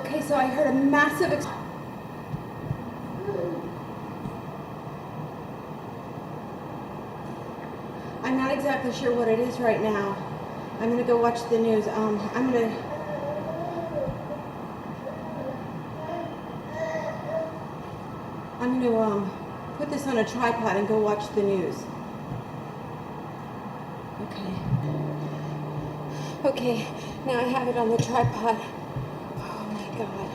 Okay, so I heard a massive I'm not exactly sure what it is right now. I'm gonna go watch the news. I'm gonna put this on a tripod and go watch the news. Okay, now I have it on the tripod. Oh my God.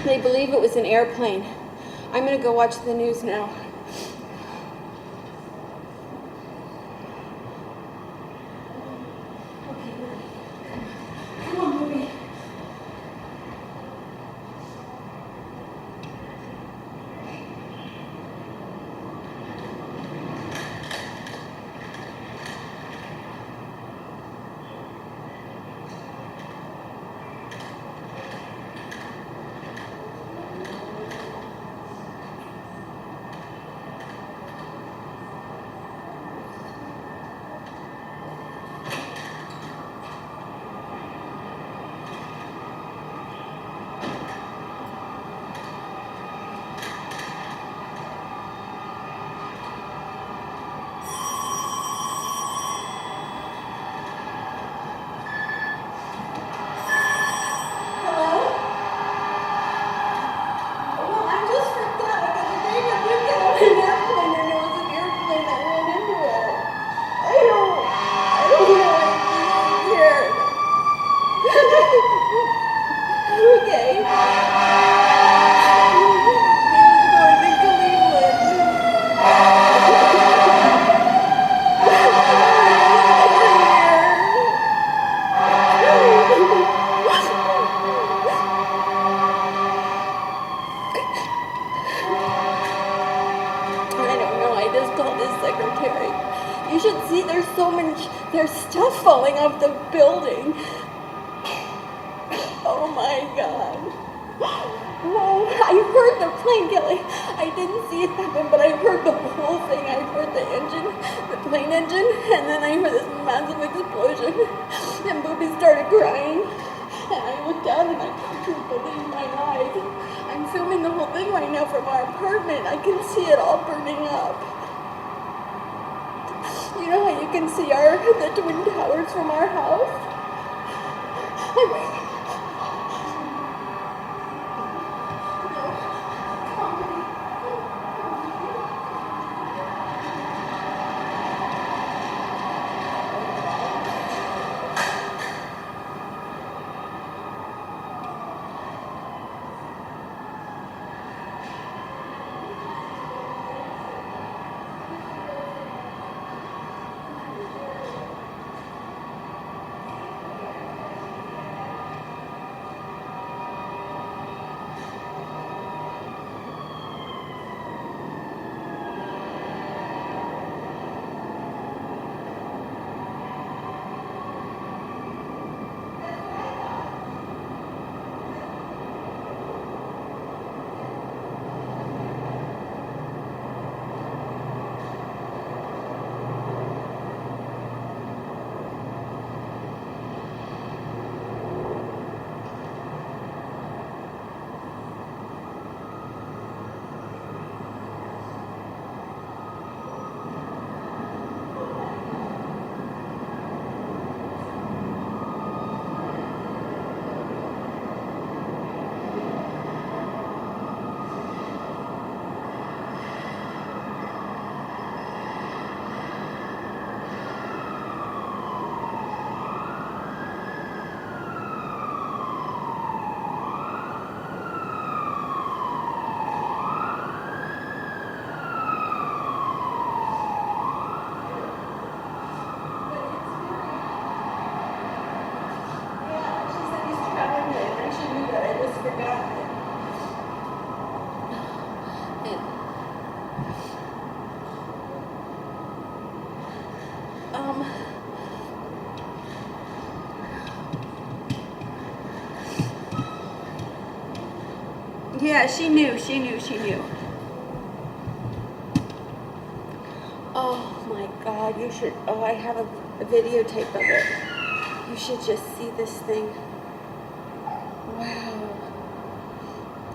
They believe it was an airplane. I'm gonna go watch the news now. Come on, movie. You should see there's stuff falling off the building. Oh my God. Whoa, I heard the plane, Kelly. I didn't see it happen, but I heard the whole thing. I heard the engine, the plane engine, and then I heard this massive explosion. And Booby started crying. And I looked down and I couldn't believe my eyes. I'm filming the whole thing right now from our apartment. I can see it all burning up. You know how you can see the Twin Towers from our house? Yeah, she knew. Oh my God, you should, I have a videotape of it. You should just see this thing. Wow.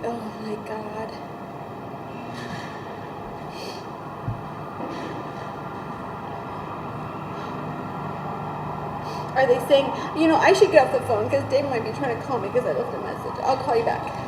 Oh my God. Are they saying, you know, I should get off the phone because Dave might be trying to call me because I left a message. I'll call you back.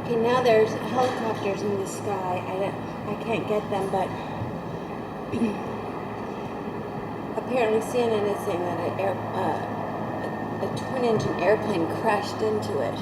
Okay, now there's helicopters in the sky. I can't get them, but apparently CNN is saying that a twin-engine airplane crashed into it.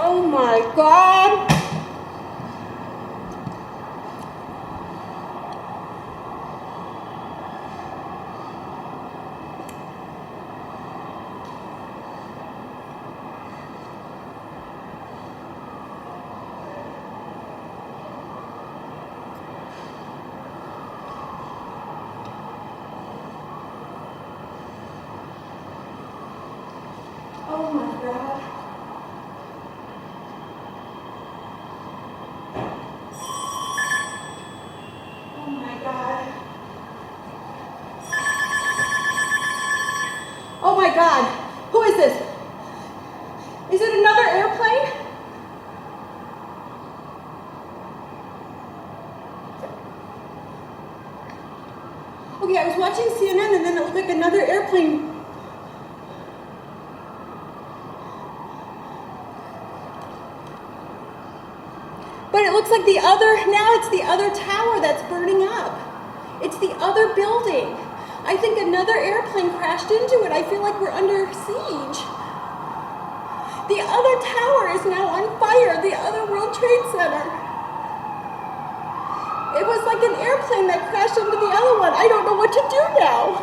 Oh my God. Oh my God. Oh my God. Oh my God. Who is this? Is it another airplane? Okay, I was watching CNN and then it looked like another airplane. But it looks like now it's the other tower that's burning up. It's the other building. I think another airplane crashed into it. I feel like we're under siege. The other tower is now on fire, the other World Trade Center. It was like an airplane that crashed into the other one. I don't know what to do now.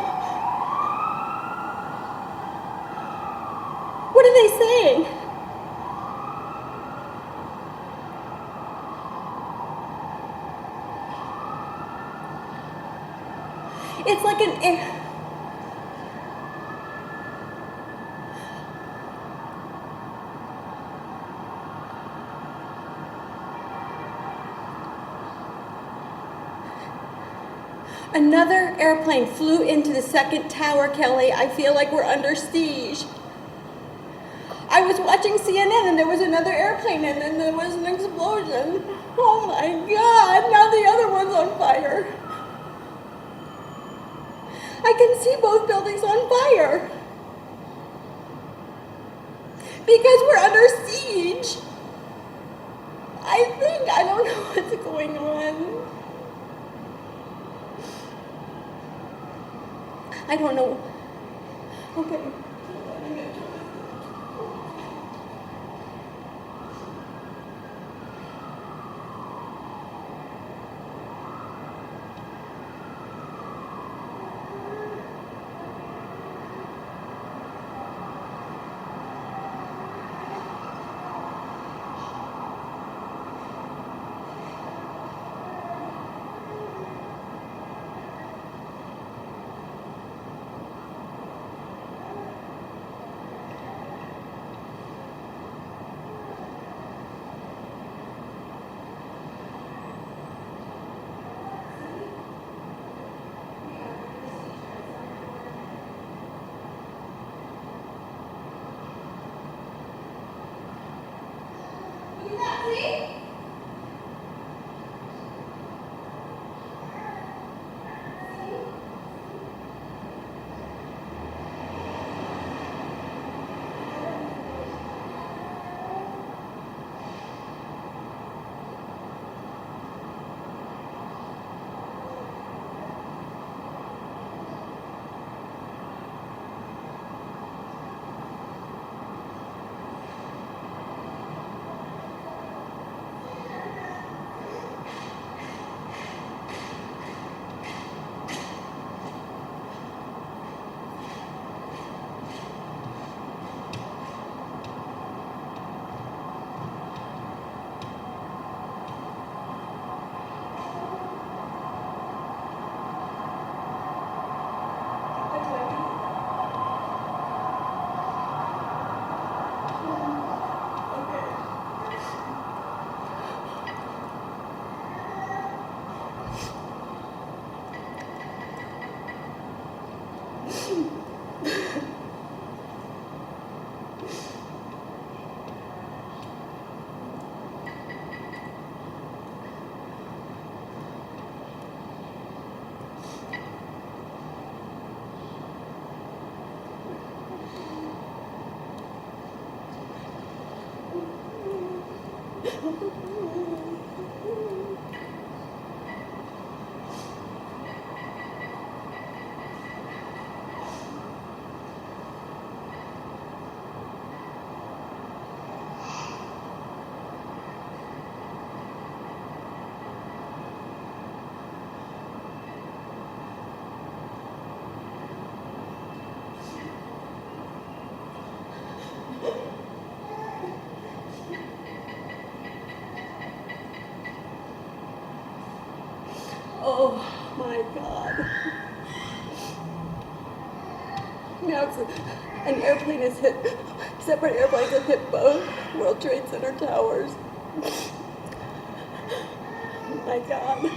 What are they saying? It's like another airplane flew into the second tower, Kelly. I feel like we're under siege. I was watching CNN and there was another airplane and then there was an explosion. Oh my God, now the other one's on fire. I can see both buildings on fire. Because we're under siege. I don't know what's going on. I don't know. Okay. my God. Now an airplane has hit, separate airplanes have hit both World Trade Center towers. Oh my God.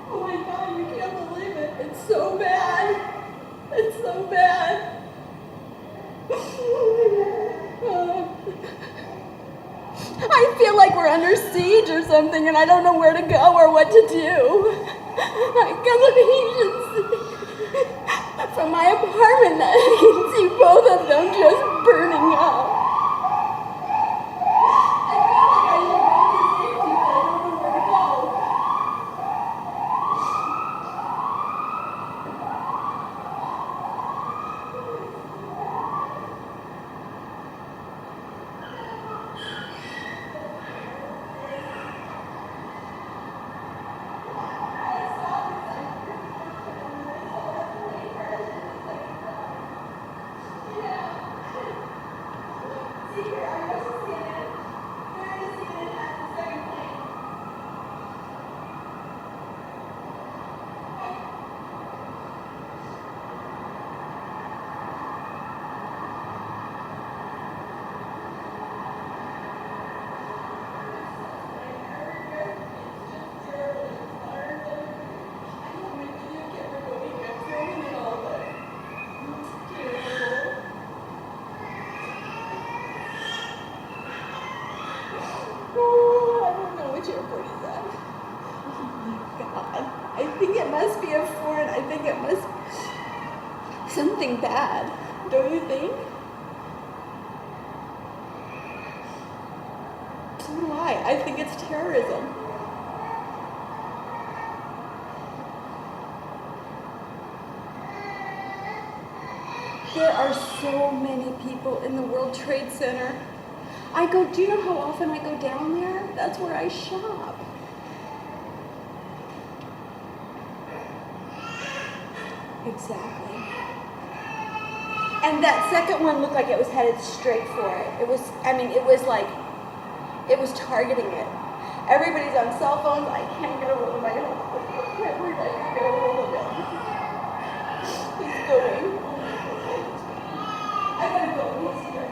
Oh my God, you can't believe it. It's so bad. It's so bad. I feel like we're under siege or something and I don't know where to go or what to do. Because from my apartment, I can see both of them just burning up. I feel like I should go to safety, but I don't know where to go. I think it must be a foreign, I think it must be something bad, don't you think? So do I think it's terrorism. There are so many people in the World Trade Center. Do you know how often I go down there? That's where I shop. Exactly. And that second one looked like it was headed straight for it. It was targeting it. Everybody's on cell phones. I can't get a hold of my husband. I can't get a hold of him. He's going. I gotta go. He's here.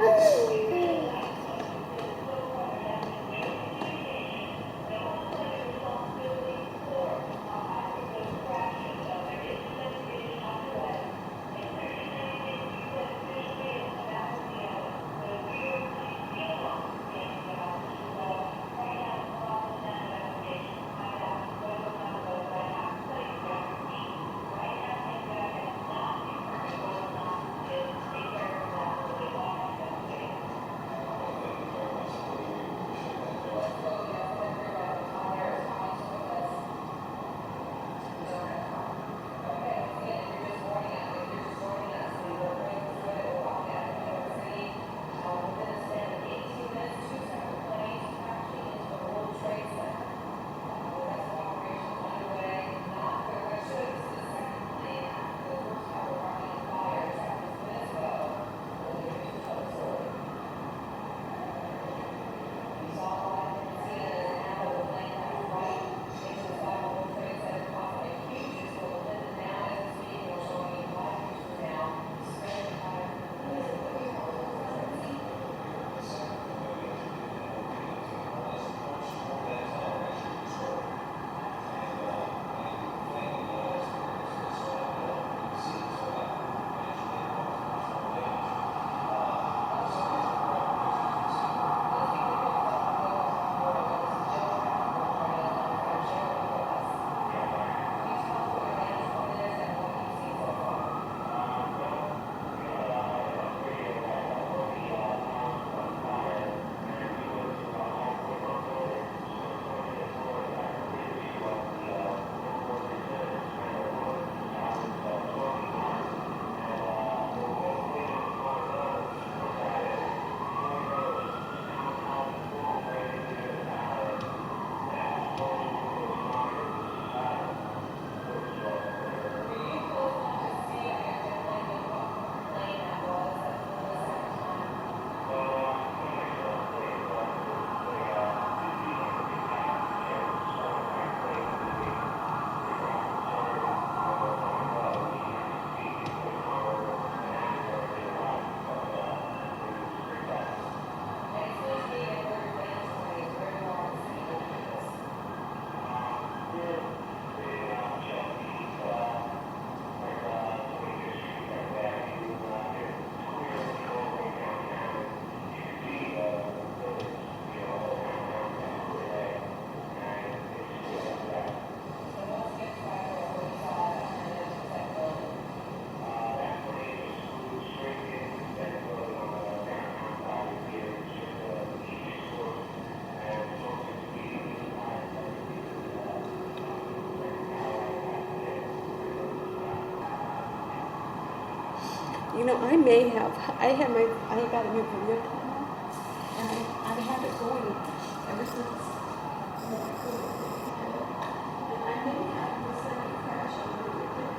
You know, I got a new video camera, and I had it going ever since. And I may have the second crash on the video.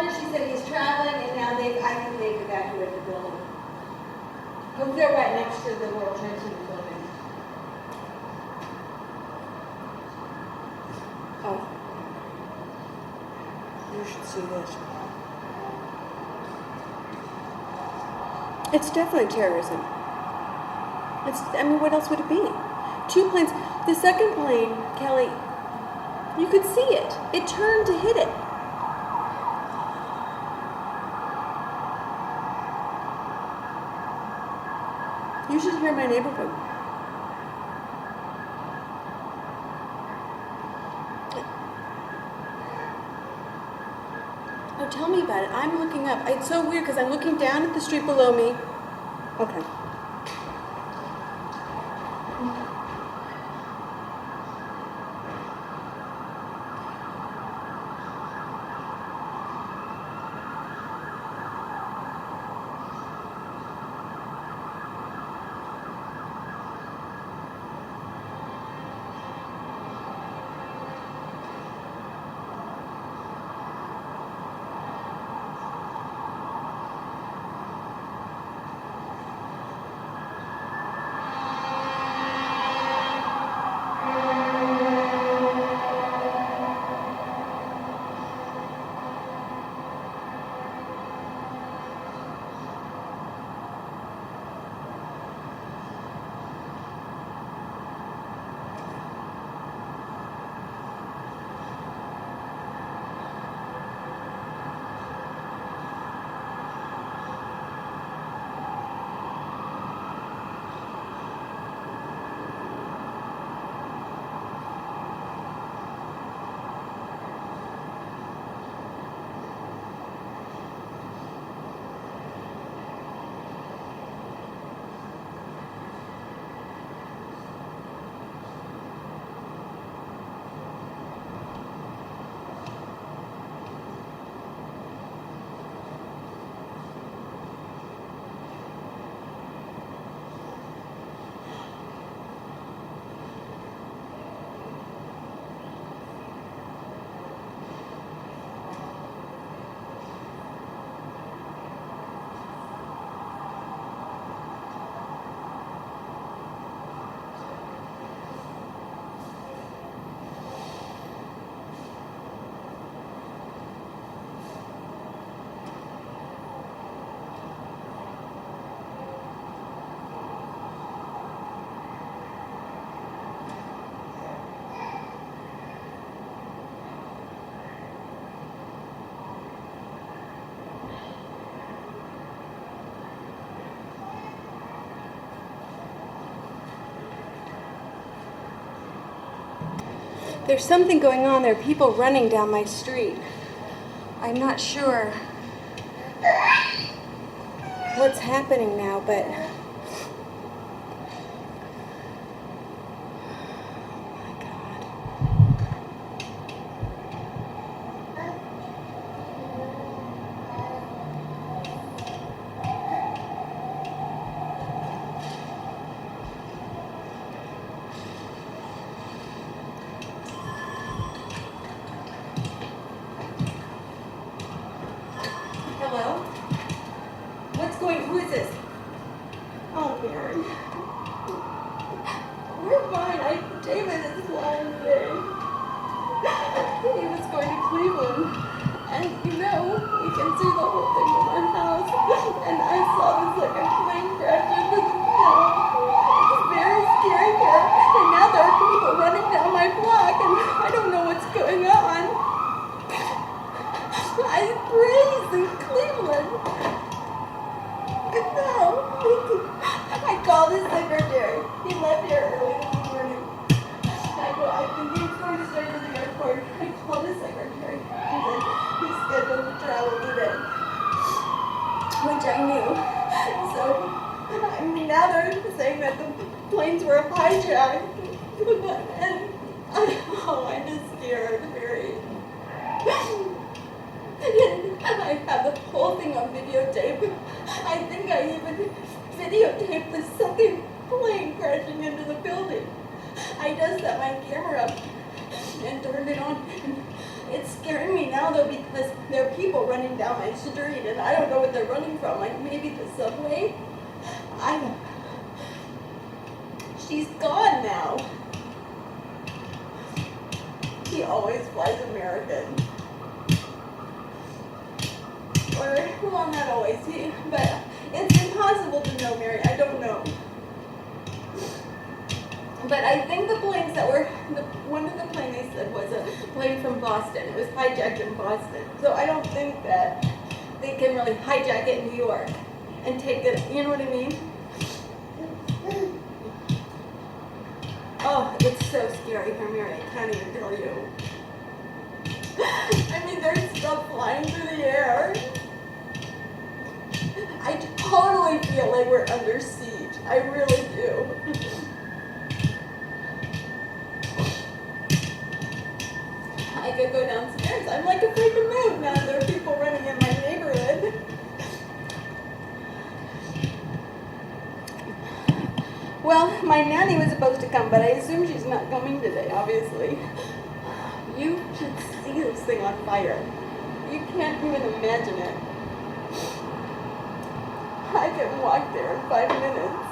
She said he's traveling, and now I think they've evacuated the building. Because they're right next to the World Trade Center building. Oh. You should see this. It's definitely terrorism. I mean, what else would it be? 2 planes. The second plane, Kelly, you could see it. It turned to hit it. You should hear my neighborhood. Oh, tell me about it. I'm looking up. It's so weird because I'm looking down at the street below me. Okay. There's something going on. There are people running down my street. I'm not sure what's happening now, but hello? Who is this? Oh, Mary. We're fine. David is flying today. He was going to Cleveland. And you know, we can see the whole thing from our house. And I saw this like a plane crash into the snow. It's very scary here. And now there are people running down my block and I don't know what's going on. I pray he's in Cleveland. No. I called his secretary. He left here early this morning. I think he was going to stay to the airport. I called his secretary. He said he's scheduled to travel today. Which I knew. So, I mean, now they're saying that the planes were hijacked. And I'm just scared, very. I have the whole thing on videotape. I think I even videotaped the second plane crashing into the building. I just set my camera up and turned it on. And it's scaring me now though because there are people running down my street and I don't know what they're running from. Like maybe the subway. She's gone now. He always flies American. Or, well, not always, but it's impossible to know, Mary. I don't know. I think the planes that were, one of the planes they said was a plane from Boston. It was hijacked in Boston. So I don't think that they can really hijack it in New York and take it, you know what I mean? Oh, it's so scary here, Mary. I can't even tell you. I mean, there's stuff flying through the air. I totally feel like we're under siege. I really do. I could go downstairs. I'm like afraid to move now. There are people running in my neighborhood. Well, my nanny was supposed to come, but I assume she's not coming today, obviously. You should see this thing on fire. You can't even imagine it. I can walk there in 5 minutes.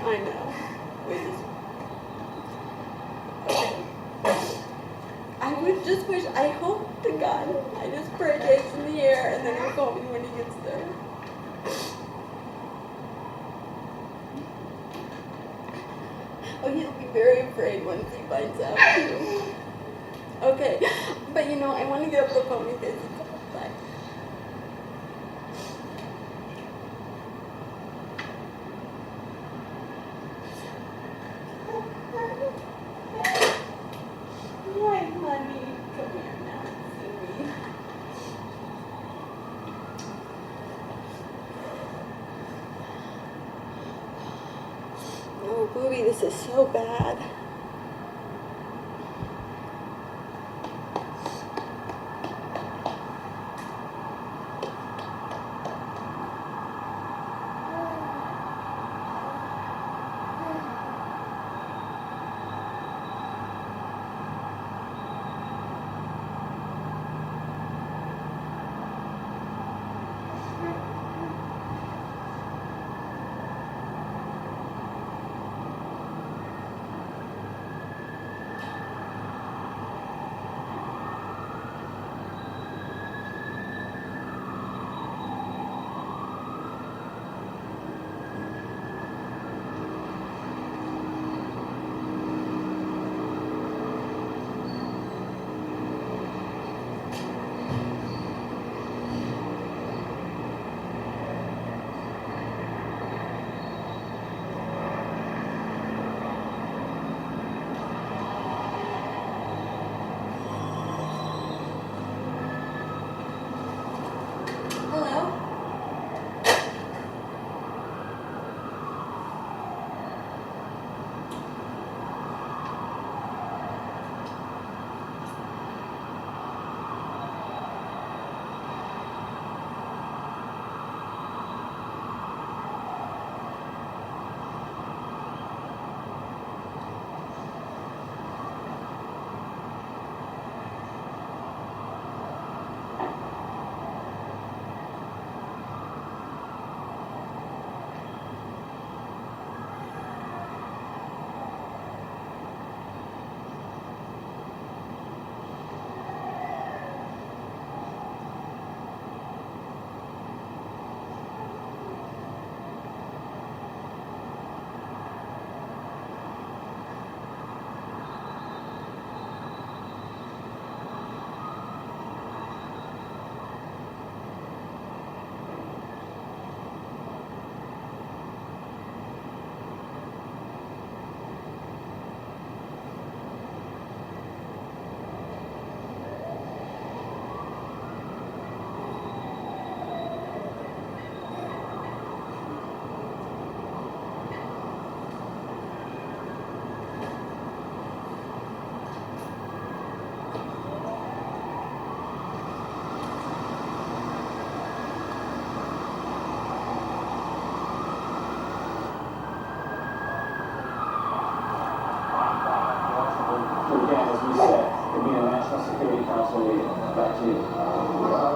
I know. I would just wish, I hope to God, I just pray that it's in the air and then he'll call me when he gets there. Oh, he'll be very afraid once he finds out too. Okay, but you know, I want to get up the phone because it's outside. Hi, honey. Come here now and see me. Oh, Booby, this is so bad.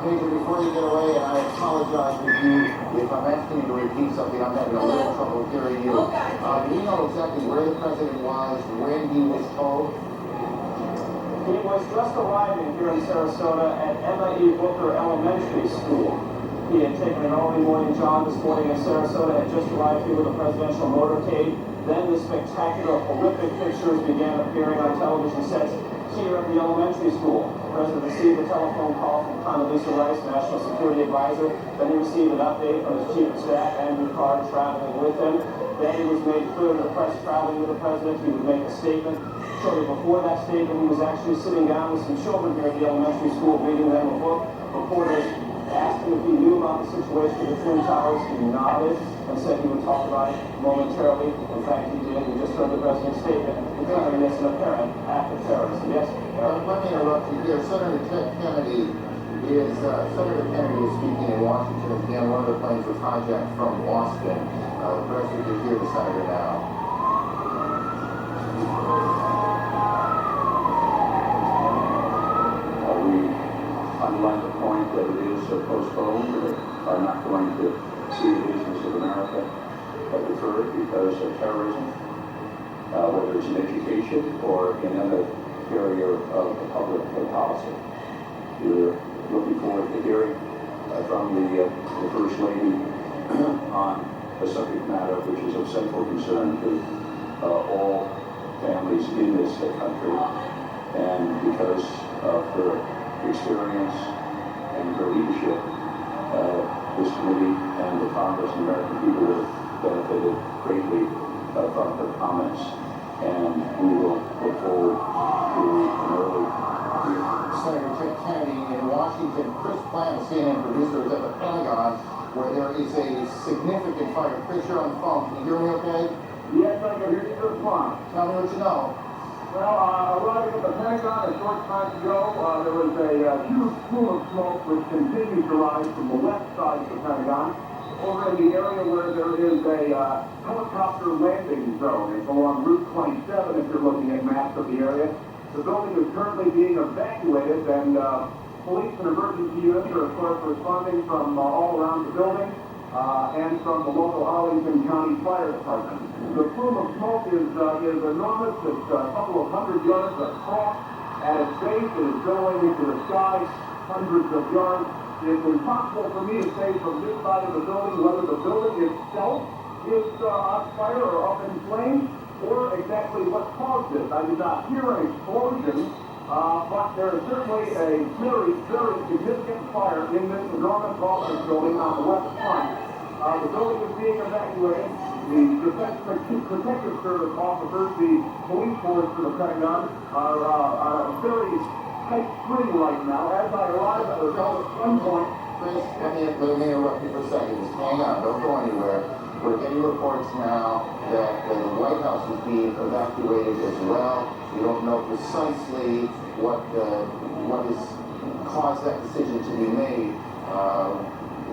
Before you get away, and I apologize with you if I'm asking you to repeat something. I'm having a little trouble hearing you. Do you know exactly where the president was when he was told? He was just arriving here in Sarasota at Emma E. Booker Elementary School. He had taken an early morning jog this morning in Sarasota, had just arrived here with a presidential motorcade. Then the spectacular, horrific pictures began appearing on television sets here at the elementary school. The president received a telephone call from Condoleezza Rice, National Security Advisor. Then he received an update from his chief of staff, Andrew Carr, traveling with him. Then it was made clear to the press traveling with the president he would make a statement. Shortly before that statement, he was actually sitting down with some children here at the elementary school, reading them a book. Reporters asked him if he knew about the situation with the Twin Towers. He nodded and said he would talk about it momentarily. In fact, he did. We just heard the president's statement declaring this an apparent act of terrorism. Yes? Let me interrupt you here. Senator Kennedy is speaking in Washington. Again, one of the planes was hijacked from Boston. The president is here, the senator now. We underline the point that it is postponed. We are not going to see the business of America deferred because of terrorism, whether it's in education or in another area of public policy. We're looking forward to hearing from the First Lady on a subject matter which is of central concern to all families in this country. And because of her experience and her leadership, this committee and the Congress and American people have benefited greatly from her comments. And we will look forward to an early Senator Kennedy in Washington. Chris Plant, CNN producer, is at the Pentagon, where there is a significant fire. Chris, you're on the phone. Can you hear me okay? Yes, I can hear you just fine. Tell me what you know. Well, arriving at the Pentagon a short time ago, there was a huge plume of smoke which continues to rise from the left side of the Pentagon over in the area where there is a helicopter landing zone. It's along Route 27 if you're looking at maps of the area. The building is currently being evacuated, and police and emergency units are, of course, responding from all around the building and from the local Arlington County Fire Department. The plume of smoke is enormous. It's a couple of hundred yards across. At its base, it is billowing into the sky, hundreds of yards. It's impossible for me to say from this side of the building whether the building itself is on fire or up in flames, or exactly what caused this. I did not hear an explosion, but there is certainly a very, very significant fire in this enormous office building on the west front. The building is being evacuated. The Protective Service officers, the police force for the Pentagon, are on a very tight string right now. As I arrived, I was told at one point. Chris, let me interrupt you for a second. Just hang on. Don't go anywhere. We're getting reports now that the White House is being evacuated as well. We don't know precisely what has caused that decision to be made,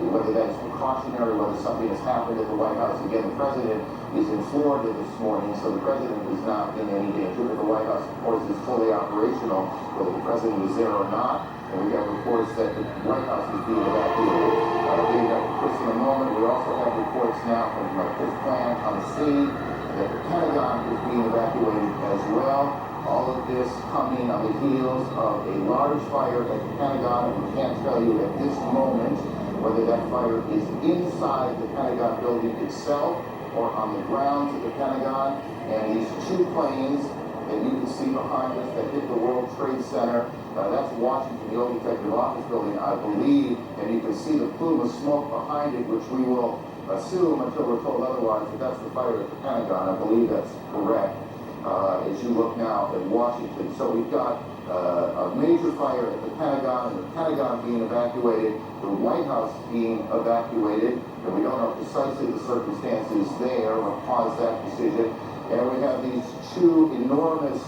whether that's precautionary, whether something has happened at the White House. Again, the president is in Florida this morning, so the president is not in any danger. But the White House, of course, is fully operational, whether the president is there or not. And we have reports that the White House is being evacuated. Being that Chris in a moment, we also have reports now from Chris Plant on the scene that the Pentagon is being evacuated as well. All of this coming on the heels of a large fire at the Pentagon, and we can't tell you at this moment whether that fire is inside the Pentagon building itself or on the grounds of the Pentagon. And these two planes that you can see behind us that hit the World Trade Center, that's Washington, the old executive office building, I believe, and you can see the plume of smoke behind it, which we will assume until we're told otherwise that that's the fire at the Pentagon. I believe that's correct as you look now at Washington. So we've got a major fire at the Pentagon, and the Pentagon being evacuated, the White House being evacuated, and we don't know precisely the circumstances there what caused that decision. And we have these two enormous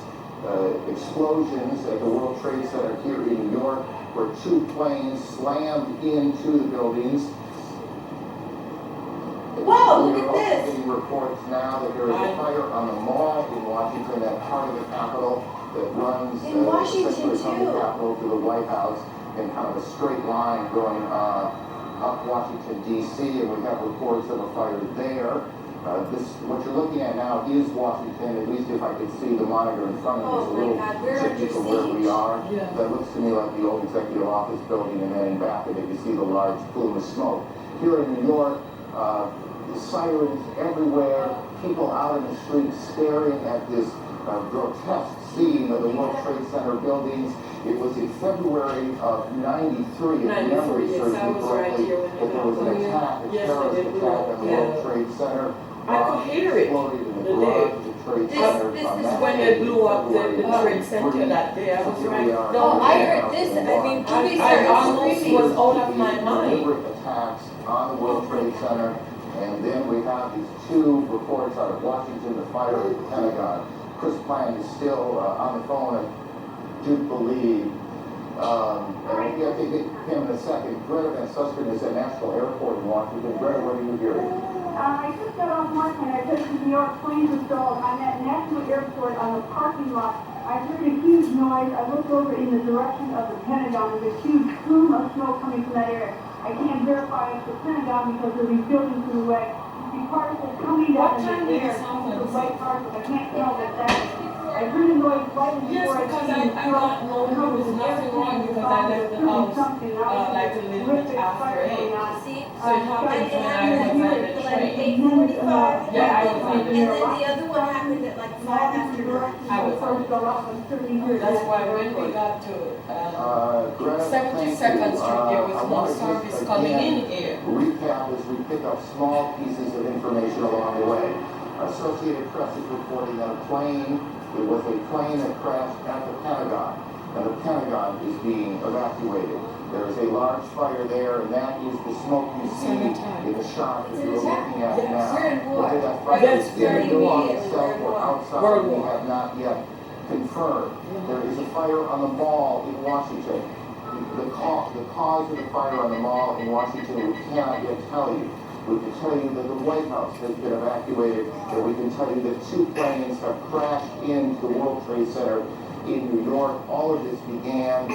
explosions at the World Trade Center here in New York, where two planes slammed into the buildings. Wow, look We're at also this. getting reports now that there is a fire on the mall in Washington, that part of the Capitol that runs In Washington, essentially from the too. Capitol to the White House in kind of a straight line going up Washington, D.C., and we have reports of a fire there. What you're looking at now is Washington, at least if I could see the monitor in front of me. It's a little tricky from where we are. Yeah. That looks to me like the old executive office building, and then in back of it you see the large plume of smoke. Here in New York, the sirens everywhere, people out in the streets staring at this grotesque scene of the World Trade Center buildings. It was in February of '93, if memory serves me correctly, that there was an attack, a terrorist attack on the World Trade Center. I could hear it the day. This is when they blew up the Trade Center that day. I was right. No, I heard this. I mean, I almost was out of my mind. Attacks on the World Trade Center, and then we have these two reports out of Washington, the fire at the Pentagon. Chris Plant is still on the phone, I do believe. And I think him in a second. Greta Van Susteren is at National Airport in Washington. Greta, what are you hearing? I just got off my plane. I took the New York planes installed. I'm at National Airport on the parking lot. I heard a huge noise. I looked over in the direction of the Pentagon. There's a huge plume of smoke coming from that area. I can't verify it's the Pentagon because of these buildings in the way. You see particles coming down in the air. The white particles. I can't tell what that is. I heard a noise right Yes, before because I got known there was nothing wrong because I left the house like a little bit after 8. See, So it happened when I was on the train. 8:45. Yeah, I was on And the then train. the other one happened at like 5 after 9. I was on. That's why when we got to 72nd Street, there was no service coming in here. Recap as we pick up small pieces of information along the way. Associated Press is reporting that it was a plane that crashed at the Pentagon, and the Pentagon is being evacuated. There is a large fire there, and that is the smoke you see in the shot that you're looking at now. Whether that fire Yes, is in the building immediate. itself or outside, we have not yet confirmed. There is a fire on the mall in Washington. The cause of the fire on the mall in Washington, we cannot yet tell you. We can tell you that the White House has been evacuated, and we can tell you that 2 planes have crashed into the World Trade Center in New York. All of this began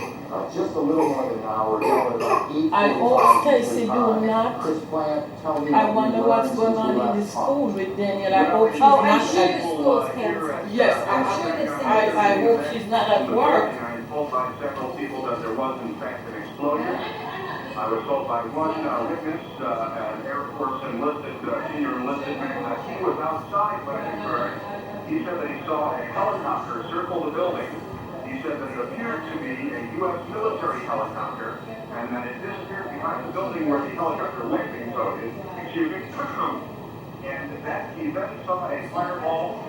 just a little more than an hour ago, at about 8:45. I hope Stacy do not. Chris Plant, tell me. I wonder what's going on in the school with Daniel. I hope she's Oh, I'm not sure the at school's canceled. Yes, I'm sure it's in I hope she's not at work. I was told by several people that there was in fact an explosion. I was told by one witness, an Air Force senior enlisted man, that he was outside when it occurred. He said that he saw a helicopter circle the building. He said that it appeared to be a U.S. military helicopter, and that it disappeared behind the building where the helicopter landing zone is. Excuse me. And that he then saw a fireball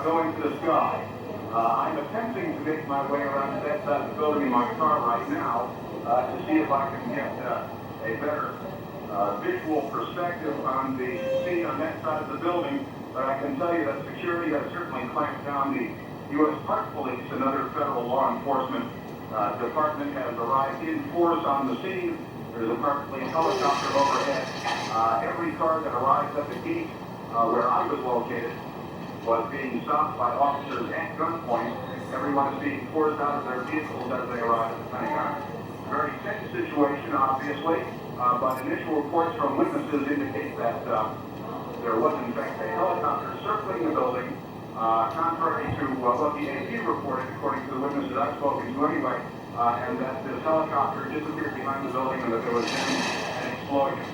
go into the sky. I'm attempting to make my way around that side of the building in my car right now to see if I can get a better visual perspective on the scene on that side of the building. But I can tell you that security has certainly clamped down. The U.S. Park Police and other federal law enforcement department has arrived in force on the scene. There's a Park Police helicopter overhead. Every car that arrived at the gate where I was located was being stopped by officers at gunpoint. Everyone is being forced out of their vehicles as they arrive at the Pentagon. Very tense situation, obviously, but initial reports from witnesses indicate that there was, in fact, a helicopter circling the building, contrary to what the AP reported, according to the witnesses I've spoken to anyway, and that this helicopter disappeared behind the building and that there was then an explosion.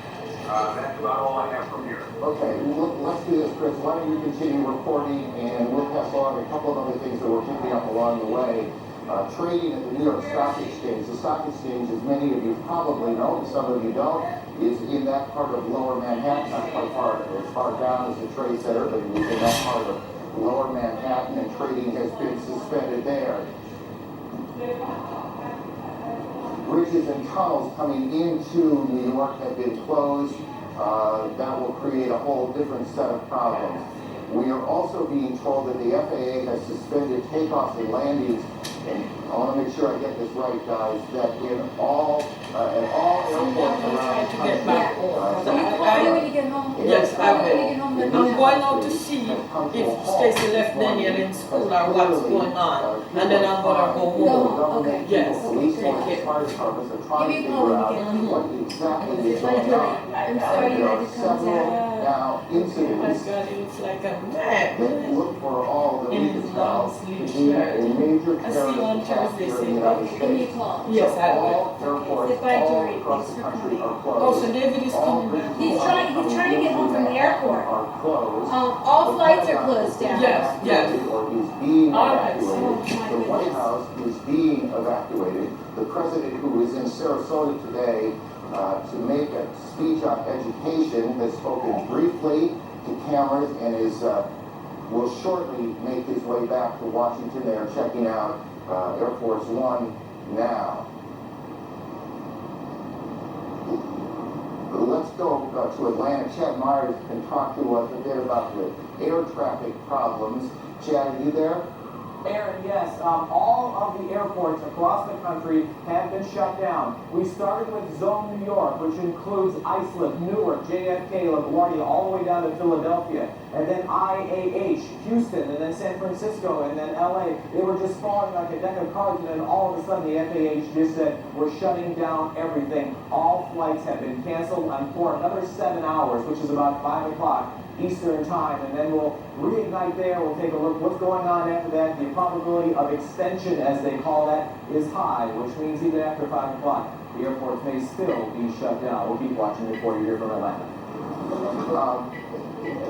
That's about all I have from here. Okay, let's do this, Chris. Why don't you continue reporting, and we'll pass along a couple of other things that we're picking up along the way. Trading at the New York Stock Exchange. The Stock Exchange, as many of you probably know, and some of you don't, is in that part of Lower Manhattan, not quite as far down as the Trade Center, but it is in that part of Lower Manhattan, and trading has been suspended there. Bridges and tunnels coming into New York have been closed. That will create a whole different set of problems. We are also being told that the FAA has suspended takeoffs and landings, and I want to make sure I get this right, guys, that at all airports around the country. When you get home. Yes, I When you will. get home, I'm going out to see if Stacy left Daniel in school or what's going on, and then I'm going to go home. No, okay. Yes, take care. fire departments are trying to Give me a figure call out again. what exactly is It's my going jury. on. I'm sorry There you are had to come several down. now Oh my incidents God, it looks like a map. that look for all the In his reasons long now to sleeve be shirt. a major I see you on terrorist attack Thursday, here so in the United Give me a States. call. yes, I will. All airports Say bye, all Dory. across Thanks the for country coming. are closed. Oh, so David is All coming bridges back. He's trying to get home from the airport. are closed. All The flights are Pentagon closed is being down. Yes, yes. evacuated Or is being All right. evacuated. Oh, my The White goodness. House is being evacuated. The president, who is in Sarasota today to make a speech on education, has spoken briefly to cameras and will shortly make his way back to Washington. They are checking out Air Force One now. Let's go to Atlanta. Chad Myers can talk to us a bit about the air traffic problems. Chad, are you there? Aaron, yes, all of the airports across the country have been shut down. We started with Zone New York, which includes Islip, Newark, JFK, LaGuardia, all the way down to Philadelphia, and then IAH, Houston, and then San Francisco, and then LA. They were just falling like a deck of cards, and then all of a sudden the FAA just said, we're shutting down everything. All flights have been canceled for another 7 hours, which is about 5 o'clock. Eastern time, and then we'll reignite there. We'll take a look what's going on after that. The probability of extension, as they call that, is high, which means even after 5 o'clock, the airports may still be shut down. We'll keep watching before you hear from Atlanta.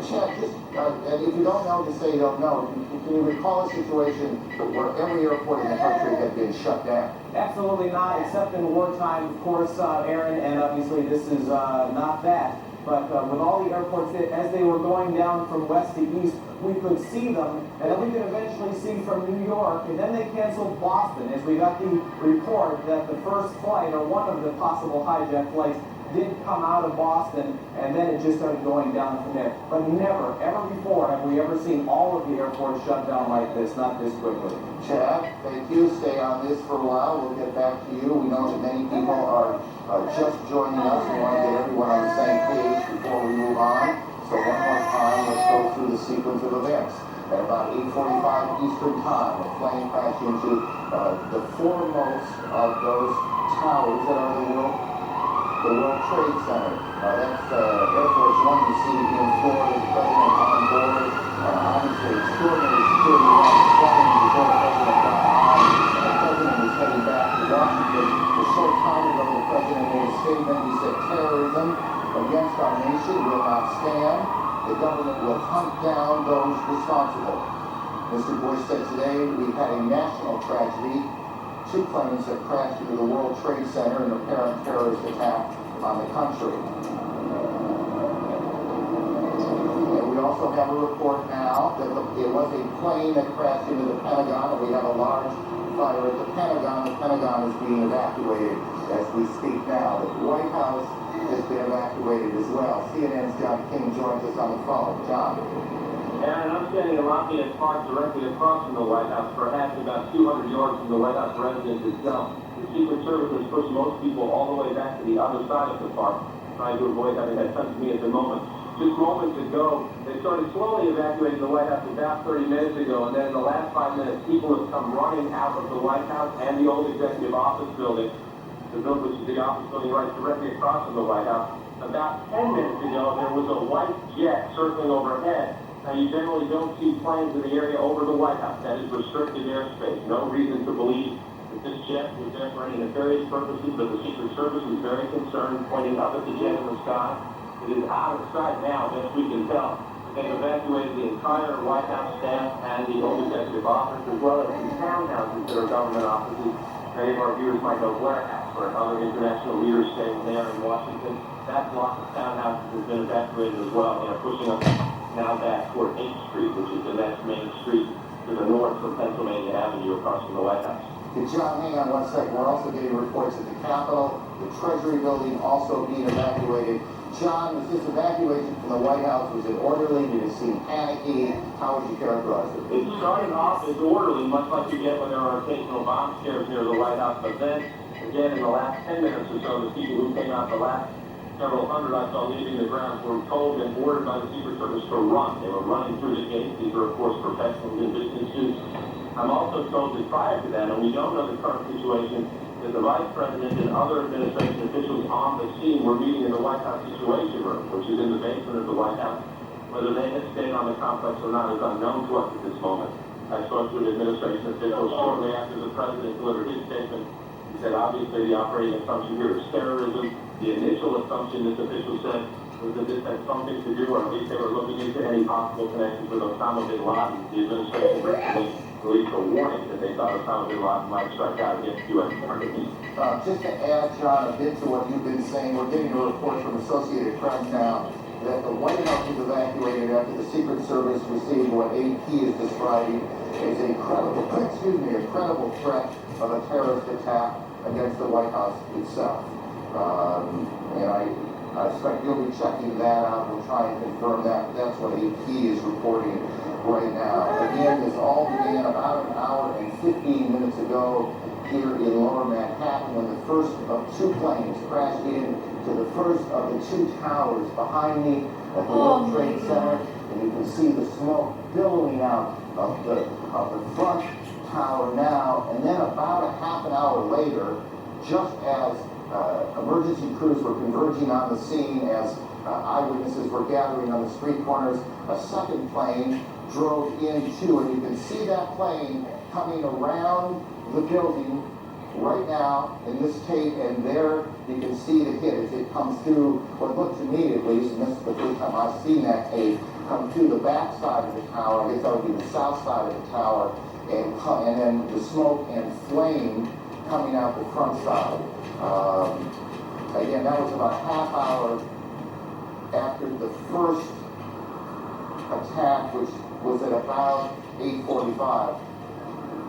Chad, just, and if you don't know, just say you don't know. Can you recall a situation where every airport in the country had been shut down? Absolutely not, except in wartime, of course, Aaron, and obviously this is not that. But with all the airports, as they were going down from west to east, we could see them, and then we could eventually see from New York, and then they canceled Boston, as we got the report that the first flight, or one of the possible hijack flights, did come out of Boston, and then it just started going down from there. But never, ever before have we ever seen all of the airports shut down like this, not this quickly. Chad, thank you. Stay on this for a while. We'll get back to you. We know that many people are just joining us. We want to get everyone on the same page before we move on. So one more time, let's go through the sequence of events. At about 8:45 Eastern Time, a plane crashed into the foremost of those towers that are the World Trade Center. That's Air Force One. You see in Florida, the president on board. Obviously, extraordinary security around the plane before the president got on. The president was heading back to Washington. A short time ago, the president made a statement. He said, terrorism against our nation will not stand. The government will hunt down those responsible. Mr. Bush said today we had a national tragedy. 2 planes have crashed into the World Trade Center in an apparent terrorist attack on the country. And we also have a report now that it was a plane that crashed into the Pentagon, and we have a large fire at the Pentagon. The Pentagon is being evacuated as we speak now. The White House has been evacuated as well. CNN's John King joins us on the phone. John. Aaron, I'm standing in Lafayette Park directly across from the White House, perhaps about 200 yards from the White House residence itself. The Secret Service has pushed most people all the way back to the other side of the park, trying to avoid having that come to me at the moment. Just moments ago, they started slowly evacuating the White House about 30 minutes ago, and then in the last 5 minutes, people have come running out of the White House and the old Executive Office building, the building which is the office building right directly across from the White House. About 10 minutes ago, there was a white jet circling overhead. Now, you generally don't see planes in the area over the White House. That is restricted airspace. No reason to believe that this jet was there for any nefarious purposes, but the Secret Service is very concerned, pointing up at the jet in the sky. It is out of sight now, best we can tell. They've evacuated the entire White House staff and the old executive office, as well as the townhouses that are government offices. Many of our viewers might know Blair House, where other international leaders staying there in Washington. That block of townhouses has been evacuated as well. They are pushing up now back toward 8th Street, which is the next main street to the north from Pennsylvania Avenue across from the White House. John, hang on one second. We're also getting reports at the Capitol, the Treasury building also being evacuated. John, was this evacuation from the White House, was it orderly? Did it seem panicky? How would you characterize it? It started off as orderly, much like you get when there are occasional bomb scares near the White House, but then, again, in the last 10 minutes or so, the people who came out the last several hundred I saw leaving the grounds were told and ordered by the Secret Service to run. They were running through the gates. These are, of course, professionals in business suits. I'm also told that prior to that, and we don't know the current situation, that the vice president and other administration officials on the scene were meeting in the White House Situation Room, which is in the basement of the White House. Whether they had stayed on the complex or not is unknown to us at this moment. I spoke to an administration official shortly after the president delivered his statement. He said, obviously, the operating assumption here is terrorism. The initial assumption, this official said, was that this had something to do, or at least they were looking into any possible connections with Osama bin Laden. The administration recently released a warning that they thought Osama bin Laden might strike out against U.S. targets. Just to add, John, a bit to what you've been saying, we're getting a report from Associated Press now that the White House was evacuated after the Secret Service received what AP is describing as a credible threat of a terrorist attack against the White House itself. And I expect you'll be checking that out. We'll try and confirm that. That's what AP is reporting right now. Again, this all began about an hour and 15 minutes ago here in Lower Manhattan when the first of two planes crashed into the first of the two towers behind me at the World Trade Center. And you can see the smoke billowing out of the front tower now. And then about a half an hour later, just as emergency crews were converging on the scene, as eyewitnesses were gathering on the street corners, a second plane drove in too, and you can see that plane coming around the building right now in this tape, and there you can see the hit as it comes through what looked to me at least, and this is the first time I've seen that tape, come through the back side of the tower. I guess that would be the south side of the tower, and then the smoke and flame coming out the front side. Again, that was about a half hour after the first attack, which was at about 8:45.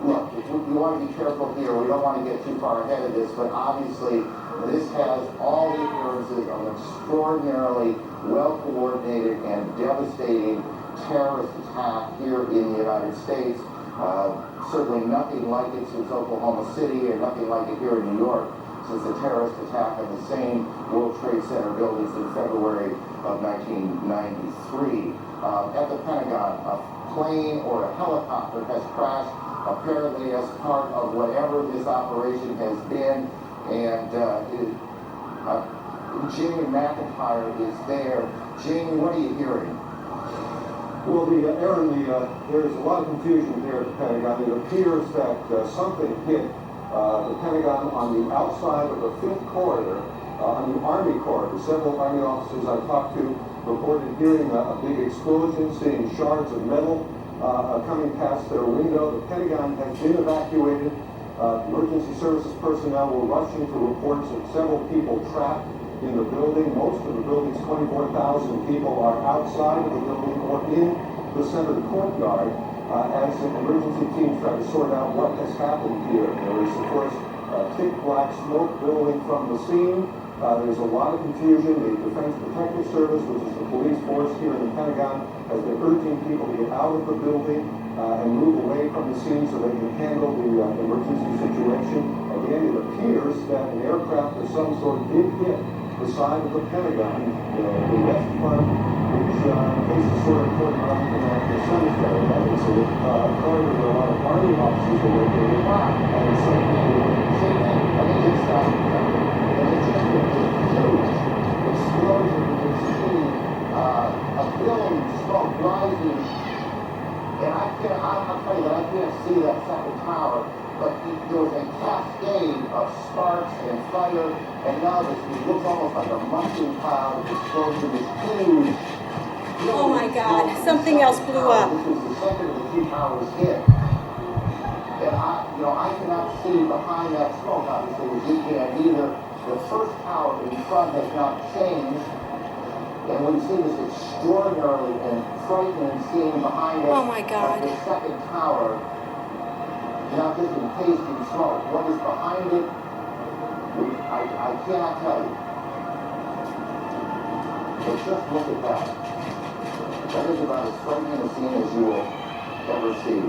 Look, we want to be careful here. We don't want to get too far ahead of this, but obviously this has all the appearances of an extraordinarily well-coordinated and devastating terrorist attack here in the United States. Certainly nothing like it since Oklahoma City, and nothing like it here in New York since the terrorist attack on the same World Trade Center buildings in February of 1993. At the Pentagon, a plane or a helicopter has crashed, apparently as part of whatever this operation has been, and Jamie McIntyre is there. Jamie, what are you hearing? Well, Aaron, there is a lot of confusion there at the Pentagon. It appears that something hit the Pentagon on the outside of the 5th corridor, on the Army corridor. Several Army officers I talked to reported hearing a big explosion, seeing shards of metal coming past their window. The Pentagon has been evacuated. Emergency services personnel were rushing to reports of several people trapped in the building. Most of the building's 24,000 people are outside of the building or in the center courtyard as an emergency team try to sort out what has happened here. There is, of course, thick black smoke billowing from the scene. There's a lot of confusion. The Defense Protective Service, which is the police force here in the Pentagon, has been urging people to get out of the building and move away from the scene so they can handle the emergency situation. Again, it appears that an aircraft of some sort did hit the side of the Pentagon, the west front, which faces sort of toward Arlington National Cemetery. That is a corridor where a lot of Army officers are located, and some people were explosion. You can see a billowing smoke rising, and I'll tell you that I can't see that second tower, but there was a cascade of sparks and fire, and now it looks almost like a mushroom cloud of explosion. This huge. Oh my God! Something else blew up. This is the second of the two towers hit. And I cannot see behind that smoke, obviously, as you can either. The first tower in front has not changed, and we see this extraordinarily and frightening scene behind us. Oh my God. The second tower, now just encased in smoke. What is behind it, I cannot tell you. But just look at that. That is about as frightening a scene as you will ever see.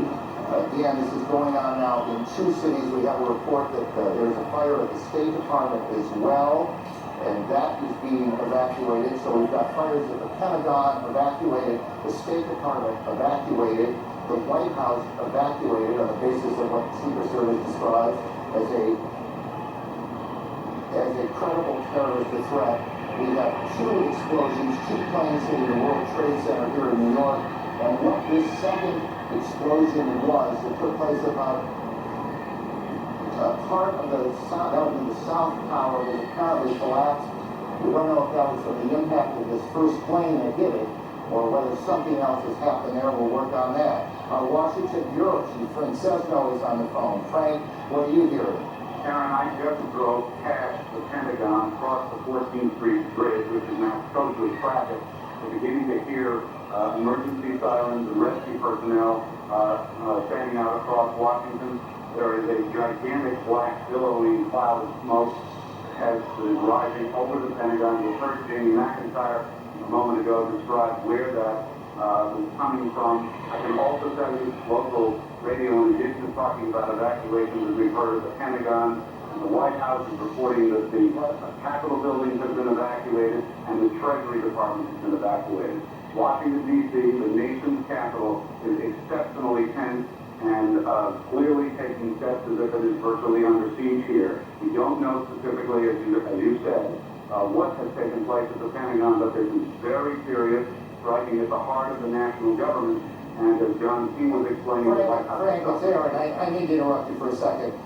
Again, this is going on now in 2 cities. We have a report that there's a fire at the State Department as well, and that is being evacuated. So we've got fires at the Pentagon evacuated, the State Department evacuated, the White House evacuated on the basis of what the Secret Service describes as a as a credible terrorist threat. We have 2 explosions, 2 planes hitting the World Trade Center here in New York. And what this second explosion was, it took place about part of the south, that would be the south tower, that apparently collapsed. We don't know if that was from the impact of this first plane that hit it, or whether something else has happened there. We'll work on that. Our Washington Bureau Chief, Frank Sesno, is on the phone. Frank, what are you hearing? Aaron, I just drove past the Pentagon, across the 14th Street Bridge, which is now choked with traffic. We're beginning to hear emergency sirens and rescue personnel standing out across Washington. There is a gigantic black billowing cloud of smoke as is rising over the Pentagon. You heard Jamie McIntyre a moment ago describe where that was coming from. I can also tell you local radio, in addition to talking about evacuations, as we've heard, the Pentagon and the White House is reporting that the Capitol buildings have been evacuated and the Treasury Department has been evacuated. Washington, D.C., the nation's capital, is exceptionally tense and clearly taking steps as if it is virtually under siege here. We don't know specifically, as you said, what has taken place at the Pentagon, but this is very serious, striking at the heart of the national government. And as John King was explaining, Frank, it's Aaron. I need to interrupt you for a second.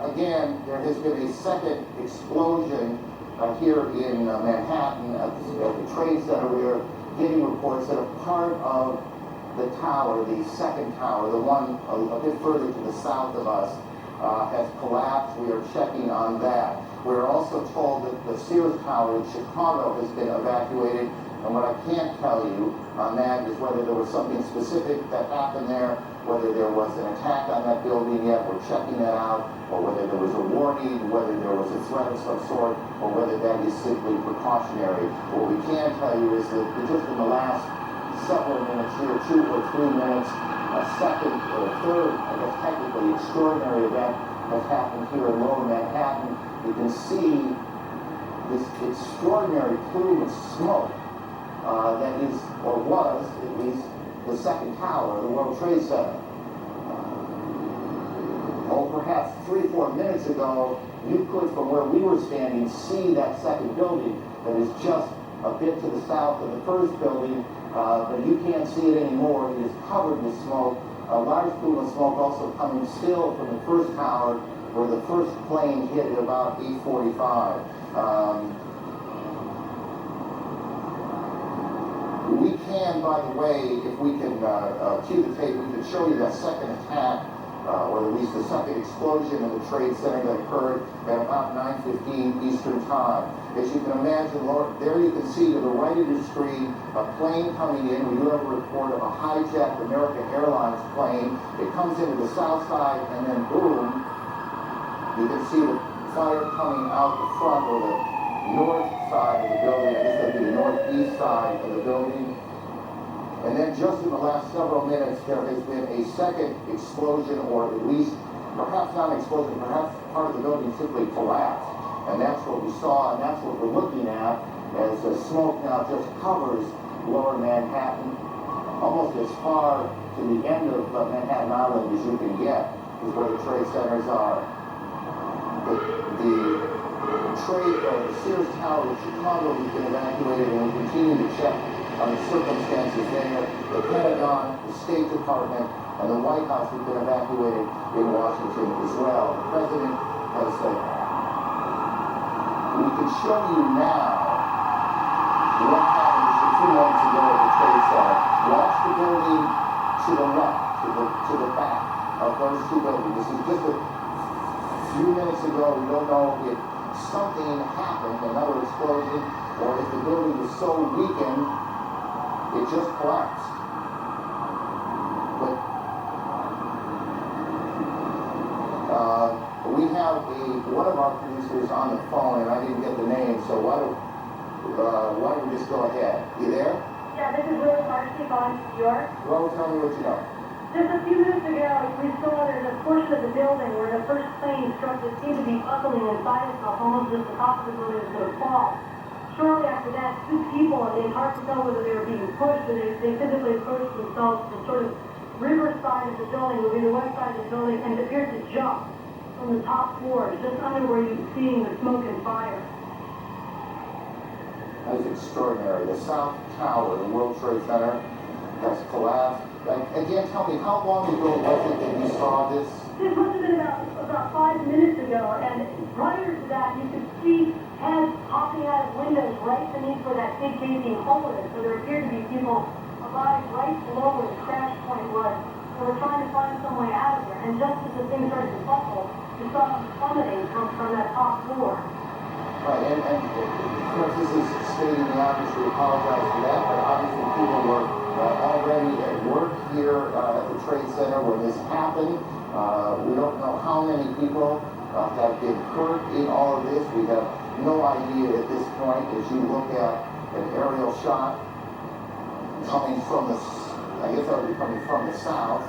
Again, there has been a second explosion here in Manhattan at the Trade Center. We are getting reports that a part of the tower, the second tower, the one a bit further to the south of us, has collapsed. We are checking on that. We are also told that the Sears Tower in Chicago has been evacuated. And what I can't tell you on that is whether there was something specific that happened there, whether there was an attack on that building yet. We're checking that out, or whether there was a warning, whether there was a threat of some sort, or whether that is simply precautionary. What we can tell you is that just in the last several minutes here, 2 or 3 minutes, a second or a third, I guess technically, extraordinary event has happened here in Lower Manhattan. You can see this extraordinary plume of smoke that is, or was, at least, the second tower, the World Trade Center. Perhaps 3 or 4 minutes ago, you could, from where we were standing, see that second building that is just a bit to the south of the first building, but you can't see it anymore. It is covered with smoke. A large plume of smoke also coming still from the first tower, where the first plane hit at about 8:45. We can, by the way, if we can cue the tape, we can show you that second attack, or at least the second explosion in the Trade Center that occurred at about 9:15 Eastern Time. As you can imagine, there you can see to the right of your screen a plane coming in. We do have a report of a hijacked American Airlines plane. It comes into the south side, and then boom, you can see the fire coming out the front, or the north side of the building. I guess that would be the northeast side of the building. And then just in the last several minutes, there has been a second explosion, or at least, perhaps not an explosion, perhaps part of the building simply collapsed. And that's what we saw, and that's what we're looking at, as the smoke now just covers Lower Manhattan, almost as far to the end of Manhattan Island as you can get, is where the trade centers are. The Sears Tower in Chicago has been evacuated, and we continue to check on the circumstances there. The Pentagon, the State Department, and the White House have been evacuated in Washington as well. The President has said, we can show you now what happened just a few moments ago at the Trade Center. Watch the building to the left, to the back of those 2 buildings. This is just a few minutes ago. We don't know if something happened, another explosion, or if the building was so weakened, it just collapsed. But we have one of our producers on the phone, and I didn't get the name, so why don't we just go ahead? You there? Yeah, this is Rose Marcy calling from New York. Rose, tell me what you know. Just a few minutes ago, we saw there's a portion of the building where the first plane struck that seemed to be buckling inside itself, almost as the top of the building was going to fall. Shortly after that, 2 people, and it's hard to tell whether they were being pushed, or they physically approached themselves to sort of riverside of the building, would be the west side of the building, and it appeared to jump. from the top floor, just under where you're seeing the smoke and fire. That is extraordinary. The South Tower, the World Trade Center, has collapsed. Again, tell me, how long ago was it that you saw this? This must have been about 5 minutes ago, and prior to that, you could see heads popping out of windows right beneath where that big gaping hole is. So there appeared to be people alive right below where the crash point was. They were trying to find some way out of there, and just as the thing started to buckle, you saw them plummeting from that top floor. Right, and of course, this is stating the obvious. We apologize for that, but obviously people were already at work here at the Trade Center when this happened. We don't know how many people have been hurt in all of this. We have no idea at this point. As you look at an aerial shot coming from the, I guess that would be coming from the south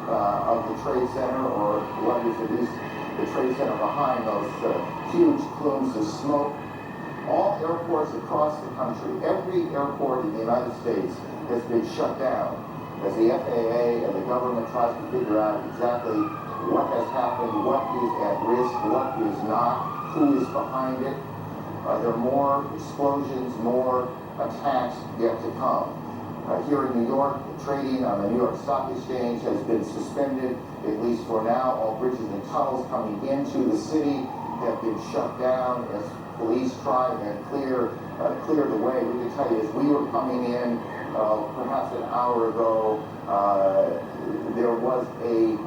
of the Trade Center, or what is at least the Trade Center behind those huge plumes of smoke. All airports across the country, every airport in the United States has been shut down as the FAA and the government tries to figure out exactly what has happened, what is at risk, what is not, who is behind it. Are there more explosions, more attacks yet to come? Here in New York, trading on the New York Stock Exchange has been suspended, at least for now. All bridges and tunnels coming into the city have been shut down as police try and clear the way. We can tell you, as we were coming in perhaps an hour ago, there was a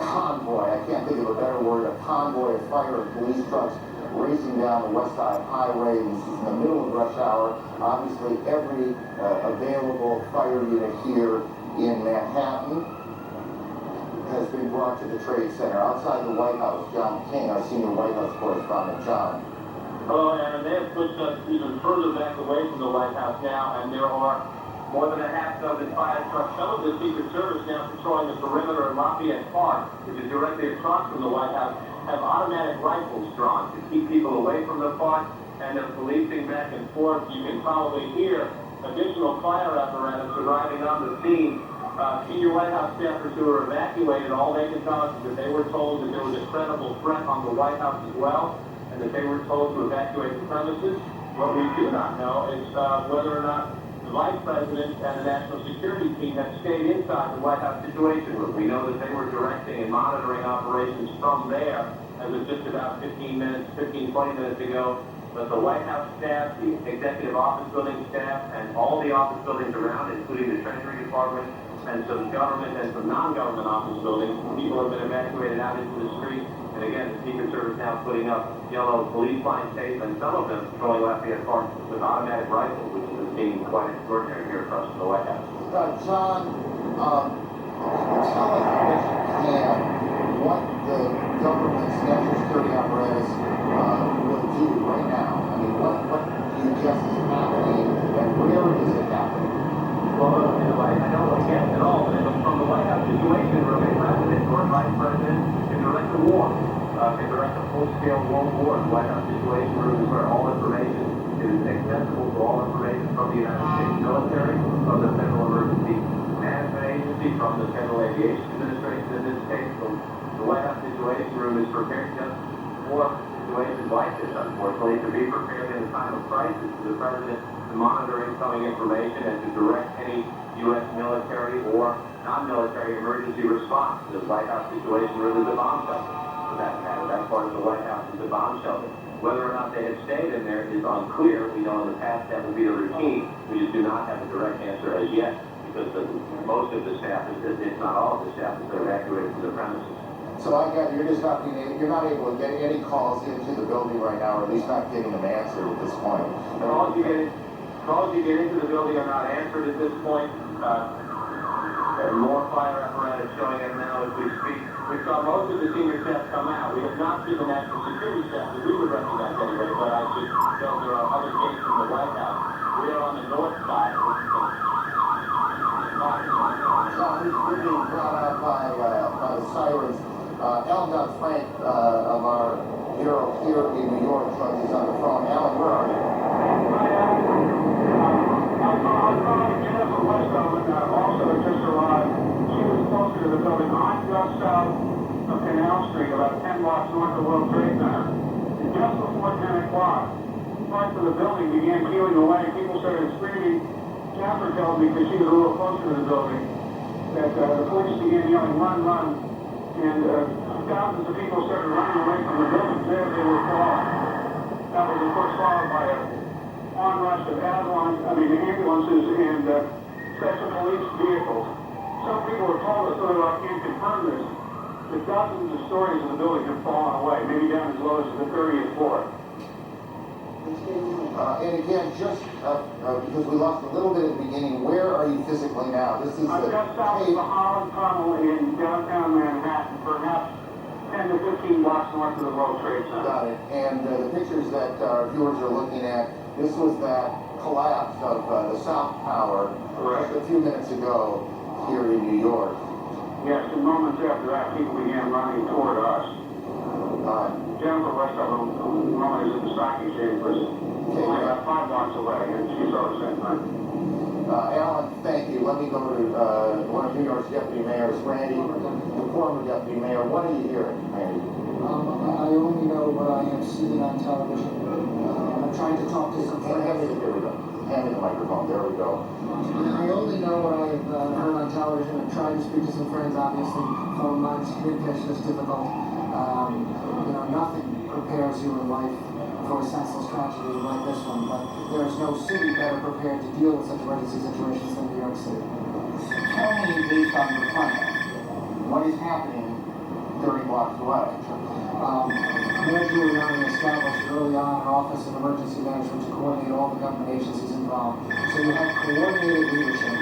convoy, I can't think of a better word, a convoy of fire and police trucks racing down the West Side Highway. This is in the middle of rush hour. Obviously, every available fire unit here in Manhattan has been brought to the Trade Center. Outside the White House, John King, our senior White House correspondent. John. Hello, and they have pushed us even further back away from the White House now, and there are more than a half dozen fire trucks. Some of the Secret Service now patrolling the perimeter of Lafayette Park, which is directly across from the White House, have automatic rifles drawn to keep people away from the park, and they're policing back and forth. You can probably hear additional fire apparatus arriving on the scene. Senior White House staffers who were evacuated, all they can tell us is that they were told that there was a credible threat on the White House as well, and that they were told to evacuate the premises. What we do not know is whether or not the Vice President and the National Security team have stayed inside the White House Situation Room. We know that they were directing and monitoring operations from there as of just about 20 minutes ago. But the White House staff, the Executive Office Building staff, and all the office buildings around, including the Treasury Department, and some government and some non-government office buildings, people have been evacuated out into the street. And again, the Secret Service now putting up yellow police line tape, and some of them patrolling Lafayette Park with automatic rifles, which is a scene quite extraordinary here across from the White House. John, tell us if you can what the government's national security apparatus will do right now. I mean, what do you guess is happening, and where is it happening? Well, I don't guess at all, but from the White House Situation Room, a president or vice president can direct a war, can direct a full-scale world war. The White House Situation Room is where all information is accessible to all information from the United States military, from the Federal Emergency Management Agency, from the Federal Aviation Administration in this case. So the White House Situation Room is prepared just for situations like this, unfortunately, to be prepared in a time of crisis for the president to monitor incoming information and to direct any U.S. military or non-military emergency response. The White House Situation Room is a bomb shelter, for that matter. That part of the White House is a bomb shelter. Whether or not they have stayed in there is unclear. We know in the past that will be a routine. We just do not have a direct answer as yet, because most of the staff, if not all of the staff, has been evacuated from the premises. So I got you're just not you're not able to get any calls into the building right now, or at least not getting an answer at this point. Calls you get into the building are not answered at this point. More fire apparatus showing up now as we speak. We saw most of the senior staff come out. We have not seen the national security staff that we would recognize anyway, but I should tell there are other gates from the White House. We are on the north side. We're being brought up by the sirens. Alan Frank of our bureau here in New York joins us on the phone. Alan, where are you? Also just arrived. She was closer to the building. I'm just south of Canal Street, about 10 blocks north of World Trade Center. And just before 10 o'clock, parts of the building began peeling away. People started screaming. Catherine told me, because she was a little closer to the building, that the police began yelling, "Run, run!" And thousands of people started running away from the building. There they were falling. That was, of course, followed by an onrush of ambulances and special police vehicles. Some people have told us, although I can't confirm this, that dozens of stories of the building have fallen away, maybe down as low as the 30th floor. And again, just because we lost a little bit at the beginning, where are you physically now? This is I'm just south of the Holland Tunnel in downtown Manhattan, perhaps 10 to 15 blocks north of the World Trade Center. Got it. And the pictures that our viewers are looking at, this was that collapse of the South Tower just a few minutes ago here in New York. Yes, and moments after that, people began running toward us. Jennifer Westover, who normally is at the stock exchange, was only about 5 blocks away, and she saw the same thing. Alan, thank you. Let me go to one of New York's deputy mayors, Randy, the former deputy mayor. What are you hearing, Randy? I only know what I have seen on television. I'm trying to talk to some friends. Here we go. Hand me the microphone. There we go. I only know what I have heard on television. I'm trying to speak to some friends, obviously. Phone lines, communication is difficult. Nothing prepares you in life for a senseless tragedy like this one, but there is no city better prepared to deal with such emergency situations than New York City. Tell me, based on your plan, what is happening 30 blocks away? Mayor Duane established early on an Office of Emergency Management to coordinate all the government agencies involved. So you have coordinated leadership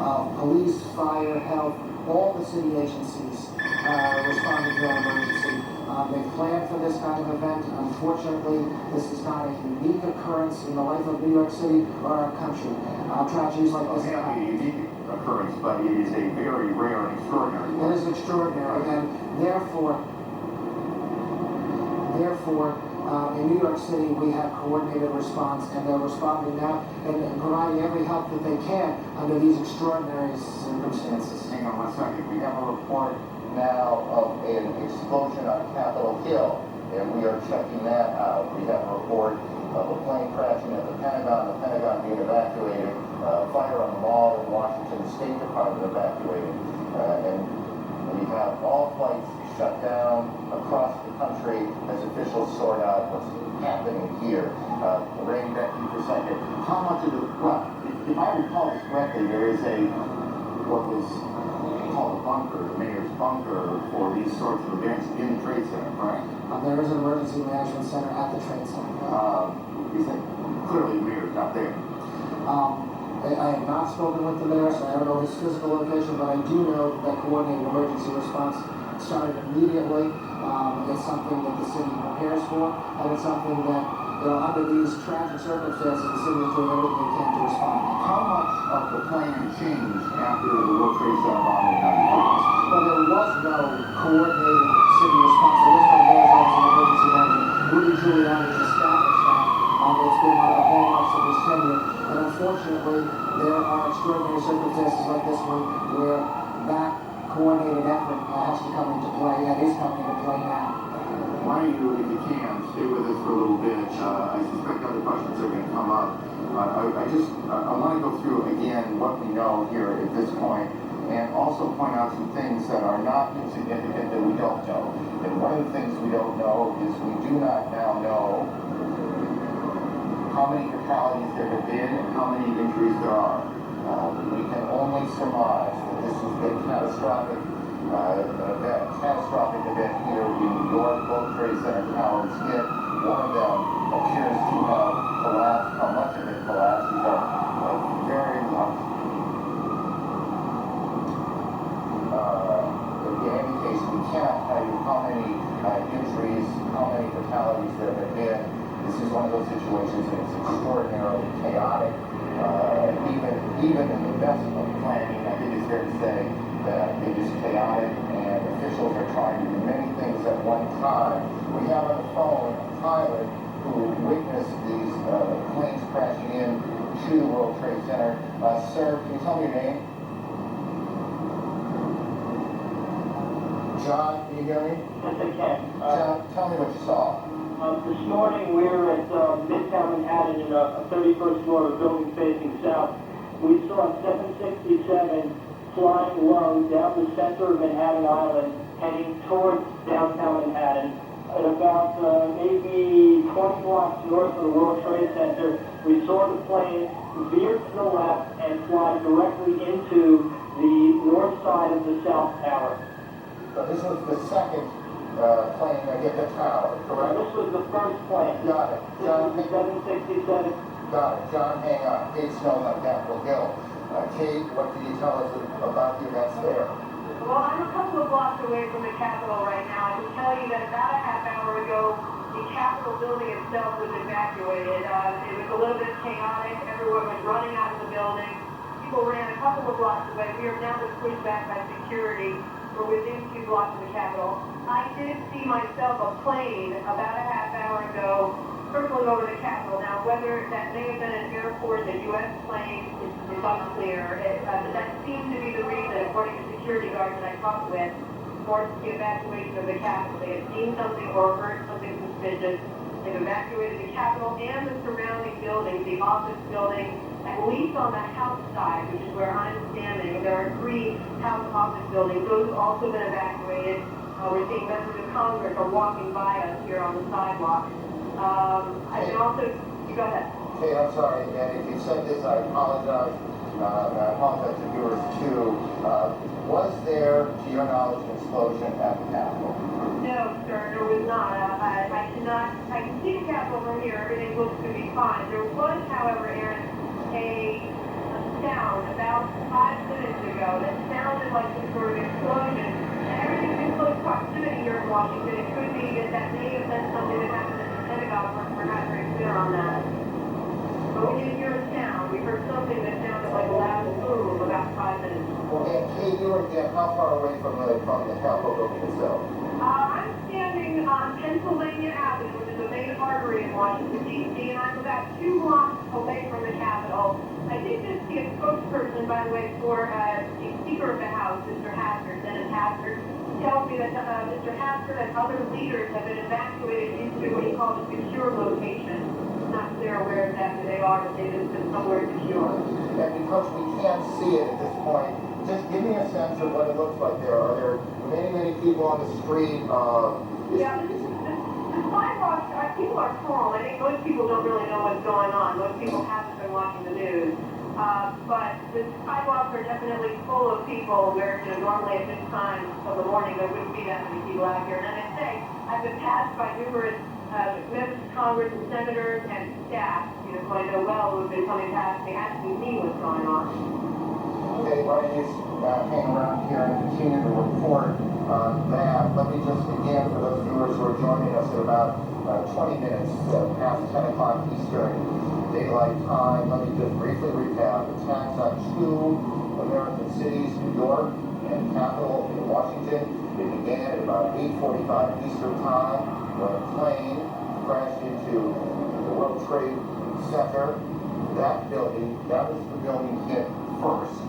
of police, fire, health, all the city agencies responding to that emergency. They've planned for this kind of event. Unfortunately, this is not a unique occurrence in the life of New York City or our country. Tragedies like this. It's not a unique occurrence, but it is a very rare and extraordinary one. It is extraordinary, and therefore, in New York City, we have coordinated response, and they're responding now and providing every help that they can under these extraordinary circumstances. Hang on one second. We have a report now of an explosion on Capitol Hill, and we are checking that out. We have a report of a plane crashing at the Pentagon being evacuated, fire on the mall in Washington, State Department evacuated, and we have all flights shut down across the country as officials sort out what's happening here. Randy, back to you for a second. How much of if I recall this correctly, there is what was called a bunker, the mayor's bunker, for these sorts of events in the Trade Center, correct? There is an emergency management center at the Trade Center. You think clearly the mayor's not there? I have not spoken with the mayor, so I don't know his physical location, but I do know that coordinated emergency response started immediately. It's something that the city prepares for, and it's something that, under these tragic circumstances, the city is doing everything it can to respond. How much of the plan changed after the World Trade Center bombing in 1995? Well, there was no coordinated city response. There was no mayor's office of emergency management. Rudy Giuliani has established that. It's been one of the hallmarks of his tenure. And unfortunately, there are extraordinary circumstances like this one where that coordinated effort has to come into play and is coming into play now. Why don't you, if you can, stay with us for a little bit. I suspect other questions are going to come up. I want to go through again what we know here at this point, and also point out some things that are not insignificant that we don't know. And one of the things we don't know is we do not now know how many fatalities there have been and how many injuries there are. We can only surmise that this has been catastrophic event here in New York. Both Trade Center towers hit. One of them appears to have collapsed. How much of it collapsed is very in any case, we cannot tell you how many injuries, how many fatalities there have been. This is one of those situations that is extraordinarily chaotic. Even in the best of planning, I think it's fair to say that it is chaotic, and officials are trying to do many things at one time. We have on the phone a pilot who witnessed these planes crashing in to the World Trade Center. Sir, can you tell me your name? John, can you hear me? Yes, I can. John, tell me what you saw. This morning we were at Midtown Manhattan in a 31st floor of a building facing south. We saw 767 flying low down the center of Manhattan Island, heading towards downtown Manhattan. At about maybe 20 blocks north of the World Trade Center, we saw the plane veer to the left and fly directly into the north side of the South Tower. So this was the second plane that hit the tower, correct? This was the first plane. Got it. This John, was the 767. got it. John, hang on. Kate Snow on Capitol Hill. Kate, what can you tell us about the events there? Well, I'm a couple of blocks away from the Capitol right now. I can tell you that about a half hour ago, the Capitol building itself was evacuated. It was a little bit chaotic. Everyone was running out of the building. People ran a couple of blocks away. We are now been pushed back by security. We're within 2 blocks of the Capitol. I did see myself a plane about a half hour ago circling over the Capitol. Now, whether that may have been an airport, a U.S. plane, is unclear. But that seemed to be the reason, according to security guards that I talked with, for the evacuation of the Capitol. They had seen something or heard something suspicious. They've evacuated the Capitol and the surrounding buildings, the office building, at least on the house side, which is where I'm standing. There are 3 house office buildings. Those have also been evacuated. We're seeing members of Congress are walking by us here on the sidewalk. I can also, you got that. Kate, I'm sorry, and if you said this, I apologize. I apologize to viewers too. Was there, to your knowledge, an explosion at the Capitol? No, sir, there was not. I can see the Capitol from here. Everything looks to be fine. There was, however, Aaron, a sound about 5 minutes ago that sounded like some sort of explosion. And everything's in close proximity here in Washington. It could be that may have been something that happened at the Pentagon. We're not very clear on that. But we didn't hear a sound. We heard something that sounded like a loud boom about 5 minutes. Well, and Kate, you were again how far away from the Capitol building itself? I'm standing on Pennsylvania Avenue, which is a main artery in Washington, D.C., and I'm about 2 blocks away from the Capitol. I did just see a spokesperson, by the way, for the Speaker of the House, Mr. Hastert, Dennis Hastert, tells me that Mr. Hastert and other leaders have been evacuated into what he calls a secure location. I'm not clear where exactly they are, but they've been somewhere secure. And because we can't see it at this point, just give me a sense of what it looks like there. Are there many people on the street? Yeah, the sidewalks, people are calm. I think most people don't really know what's going on. Most people haven't been watching the news. But the sidewalks are definitely full of people where, normally at this time of the morning there wouldn't be that many people out here. And as I say, I've been passed by numerous members of Congress and senators and staff, who I know well, who have been coming past me asking me what's going on. Okay, why don't you hang around here and continue to report on that. Let me just, again, for those viewers who are joining us at about 20 minutes past 10 o'clock Eastern Daylight Time, let me just briefly recap. Attacks on 2 American cities, New York and Capitol in Washington. It began at about 8:45 Eastern Time when a plane crashed into the World Trade Center. That building, that was the building hit first.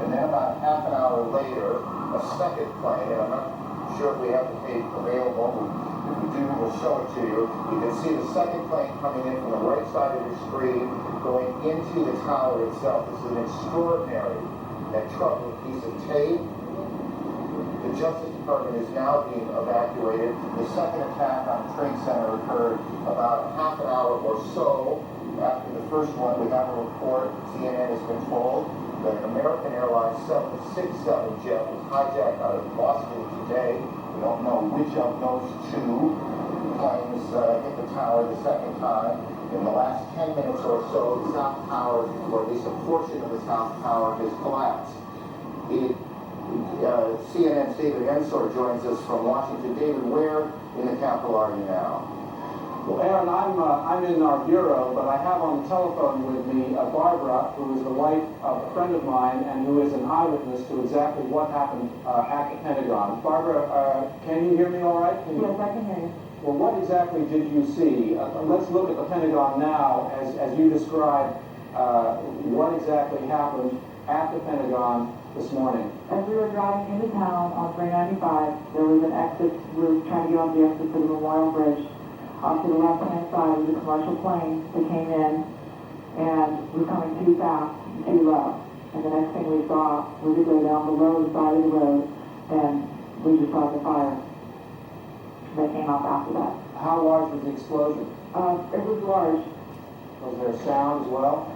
And then about half an hour later, a second plane, and I'm not sure if we have the tape available. If we do, we'll show it to you. You can see the second plane coming in from the right side of the screen, going into the tower itself. This is an extraordinary and troubling piece of tape. The Justice Department is now being evacuated. The second attack on the Trade Center occurred about half an hour or so after the first one. We have a report, CNN has been told, that an American Airlines 767 jet was hijacked out of Boston today. We don't know which of those 2 planes hit the tower the second time. In the last 10 minutes or so, the South Tower, or at least a portion of the South Tower, has collapsed. CNN's David Ensor joins us from Washington. David, where in the Capitol are you now? Well, Aaron, I'm in our bureau, but I have on the telephone with me Barbara, who is the wife of a friend of mine and who is an eyewitness to exactly what happened at the Pentagon. Barbara, can you hear me all right? Yes, I can hear you. Well, what exactly did you see? Let's look at the Pentagon now as you describe what exactly happened at the Pentagon this morning? As we were driving into town on 395, there was an exit. We were trying to get off the exit for the Memorial Bridge. Off to the left-hand side was a commercial plane that came in and was coming too fast and too low. And the next thing we saw was it go down below the side of the road, and we just saw the fire that came up after that. How large was the explosion? It was large. Was there sound as well?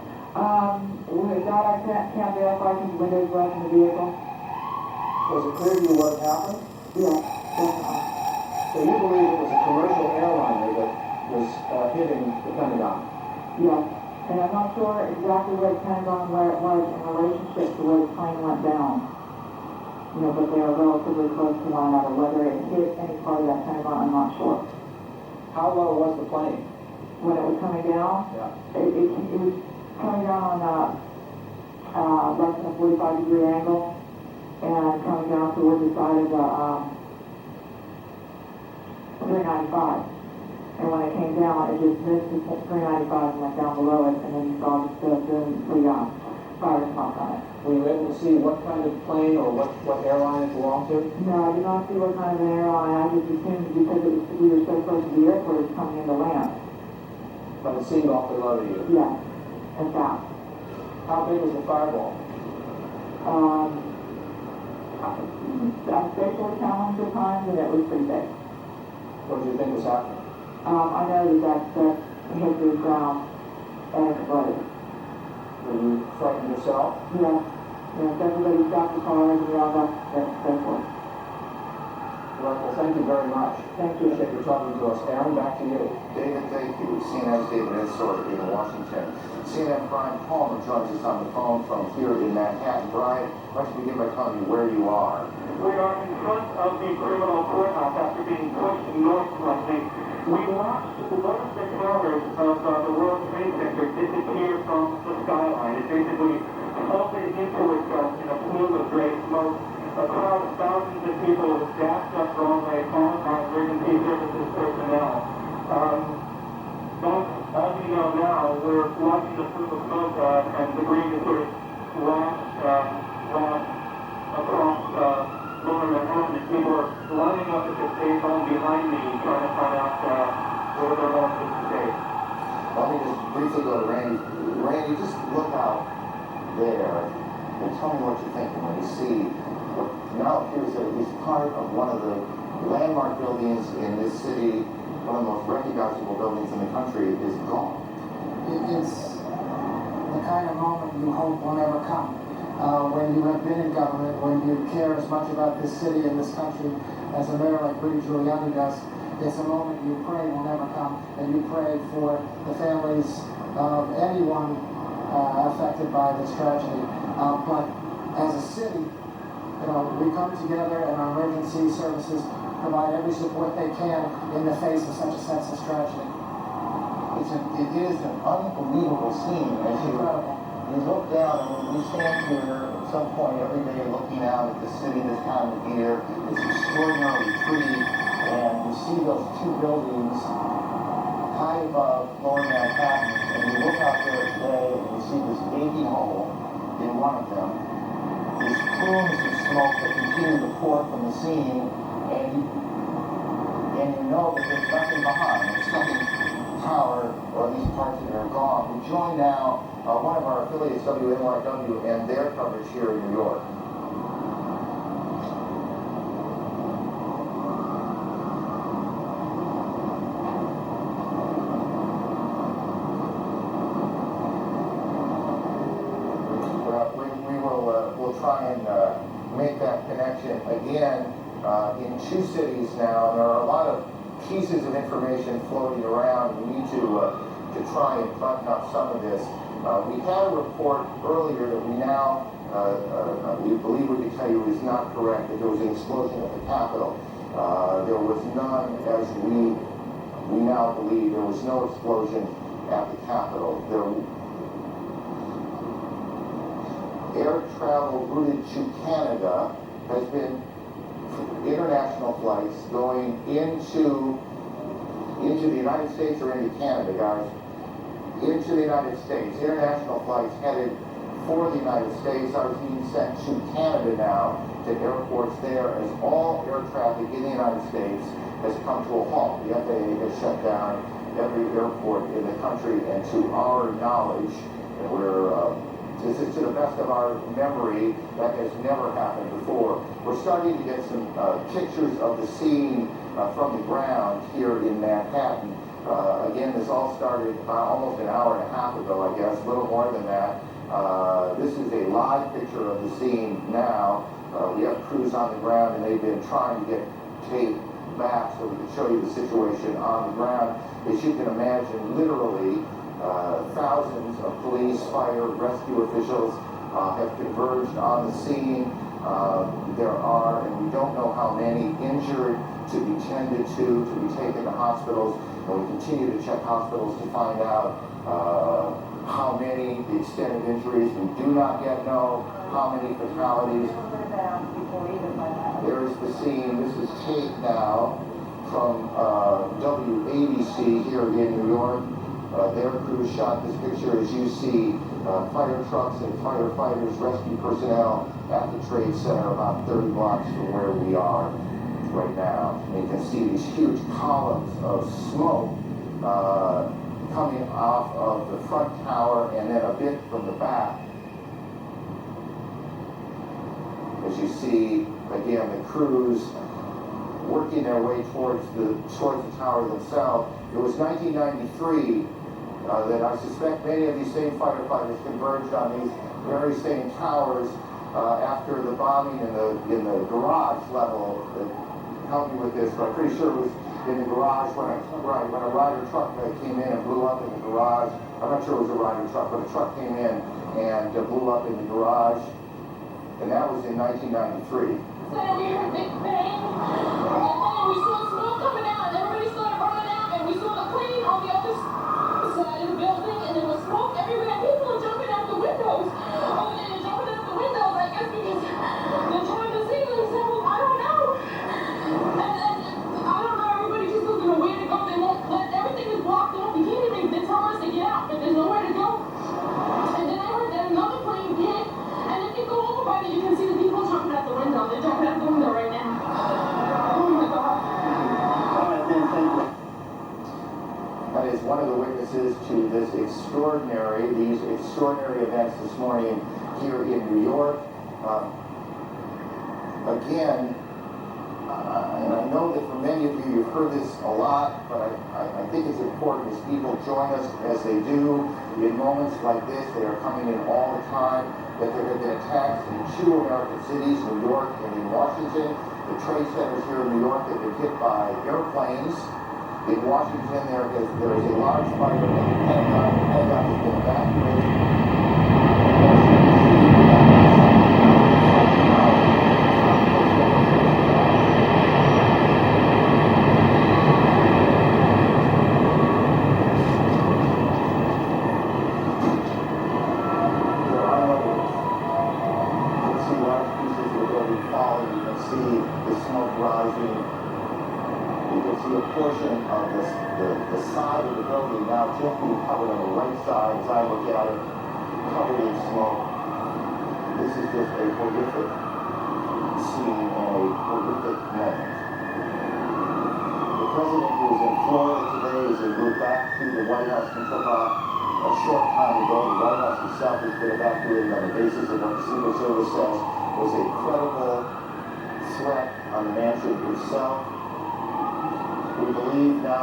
With that, I can't verify because the windows were up in the vehicle. Was it clear to you what happened? Yeah, definitely. So you believe it was a commercial airliner that was hitting the Pentagon? Yes. And I'm not sure exactly where the Pentagon, where it was in relationship to where the plane went down. You know, but they are relatively close to one another. Whether it hit any part of that Pentagon, I'm not sure. How low was the plane? When it was coming down, Yeah. it was coming down on less than a 45-degree angle and coming down toward the side of the 395. And when it came down, it just missed the 395 and went down below it, and then you saw the fire smoke on it. Were you able to see what kind of plane or what airline it belonged to? No, I did not see what kind of an airline. I just assumed because we were so close to the airport, it was coming into land. But it seemed awfully low to you. Yes, and fast. How big was the fireball? I'm spatially challenged at times, and it was pretty big. What did you think was happening? I know that hit the ground and exploded. Were you frightened yourself? Yes. Yes, everybody stopped the car and we all got so forth. Well, thank you very much. Thank you. Appreciate you talking to us. Aaron, back to you. David, thank you. CNN's David Ensor in Washington. CNN Brian Palmer joins us on the phone from here in Manhattan. Brian, why don't you begin by telling me where you are? We are in front of the criminal courthouse after being pushed north slightly. We watched one of the towers of the World Trade Center disappear from the skyline. It basically folded into itself in a plume of gray smoke. A crowd of thousands of people dashed up Broadway, followed by emergency services personnel. As you know now, we're watching the plume of smoke and debris that sort of washed across Lower Manhattan, and people are lining up at the stage home behind me trying to find out where they're going to stay. Let me just briefly go to Randy. Randy, just look out there and tell me what you're thinking when you see what now appears that at least part of one of the landmark buildings in this city, one of the most recognizable buildings in the country, is gone. It's the kind of moment you hope will never come. When you have been in government, when you care as much about this city and this country as a mayor like Rudy Giuliani does, it's a moment you pray will never come, and you pray for the families of anyone affected by this tragedy. But as a city, we come together and our emergency services provide every support they can in the face of such a senseless tragedy. It is an unbelievable scene as you look down, and when we stand here at some point every day looking out at the city this time of year, it's extraordinarily pretty, and you see those two buildings high above Lower Manhattan, and you look out there today and you see this gaping hole in one of them, these plumes of smoke that continue to pour from the scene, and you know that there's nothing behind. There's nothing tower, or at least parts of it are gone. We join now one of our affiliates, WNYW, and their coverage here in New York. We'll try and make that connection again in two cities now. There are a lot of pieces of information floating around. We need to try and button up some of this. We had a report earlier that we now we believe we can tell you is not correct, that there was an explosion at the Capitol. There was none, as we now believe. There was no explosion at the Capitol. Air travel routed to Canada has been international flights going into the United States or into Canada, guys. Into the United States. International flights headed for the United States are being sent to Canada now, to airports there, as all air traffic in the United States has come to a halt. The FAA has shut down every airport in the country, and to our knowledge, and this is to the best of our memory, that has never happened before. We're starting to get some pictures of the scene from the ground here in Manhattan. Again, this all started about almost an hour and a half ago, I guess, a little more than that. This is a live picture of the scene now. We have crews on the ground, and they've been trying to get tape back so we can show you the situation on the ground. As you can imagine, literally, thousands of police, fire, rescue officials have converged on the scene. There are, and we don't know how many, injured to be tended to be taken to hospitals, and we continue to check hospitals to find out how many, the extent of injuries. We do not yet know how many fatalities. There is the scene. This is tape now from WTC here in New York. Their crew shot this picture. As you see, fire trucks and firefighters, rescue personnel at the Trade Center about 30 blocks from where we are right now. And you can see these huge columns of smoke coming off of the front tower and then a bit from the back. As you see, again, the crews working their way towards the tower themselves. It was 1993 that I suspect many of these same firefighters converged on these very same towers after the bombing in the garage level. Help me with this, but I'm pretty sure it was in the garage when a Ryder truck came in and blew up in the garage. I'm not sure it was a Ryder truck, but a truck came in and blew up in the garage, and that was in 1993. So we heard a big bang, and then we saw smoke coming out, and everybody started running out, and we saw the plane on the other side of the building, and there was smoke everywhere, and people were jumping out the windows. Oh, and they're jumping out the windows, I guess, because they're trying to save themselves. I don't know. And I don't know, everybody just looking at where to go. They won't let, everything is blocked off. You can't even, they tell us to get out, but there's nowhere to go. And then I heard that another plane hit, and if you go over by there, you can see the people jumping out the window. They're jumping out the window right now. Oh my God. That is one of the witnesses to these extraordinary events this morning here in New York. Again, and I know that for many of you, you've heard this a lot, but I think it's important as people join us as they do in moments like this. They are coming in all the time. That there have been attacks in 2 American cities, New York and in Washington. The trade centers here in New York have been hit by airplanes. In Washington, there is a large fire in the Pentagon. The Pentagon has been evacuated. A portion of the side of the building now just being covered on the right side as I look at it, covered in smoke. This is just a horrific scene and a horrific moment. The president, who is in Florida today, is en route back to the White House and took off a short time ago. The White House itself has been evacuated on the basis of what the Secret Service says was a credible threat on the mansion itself. We believe now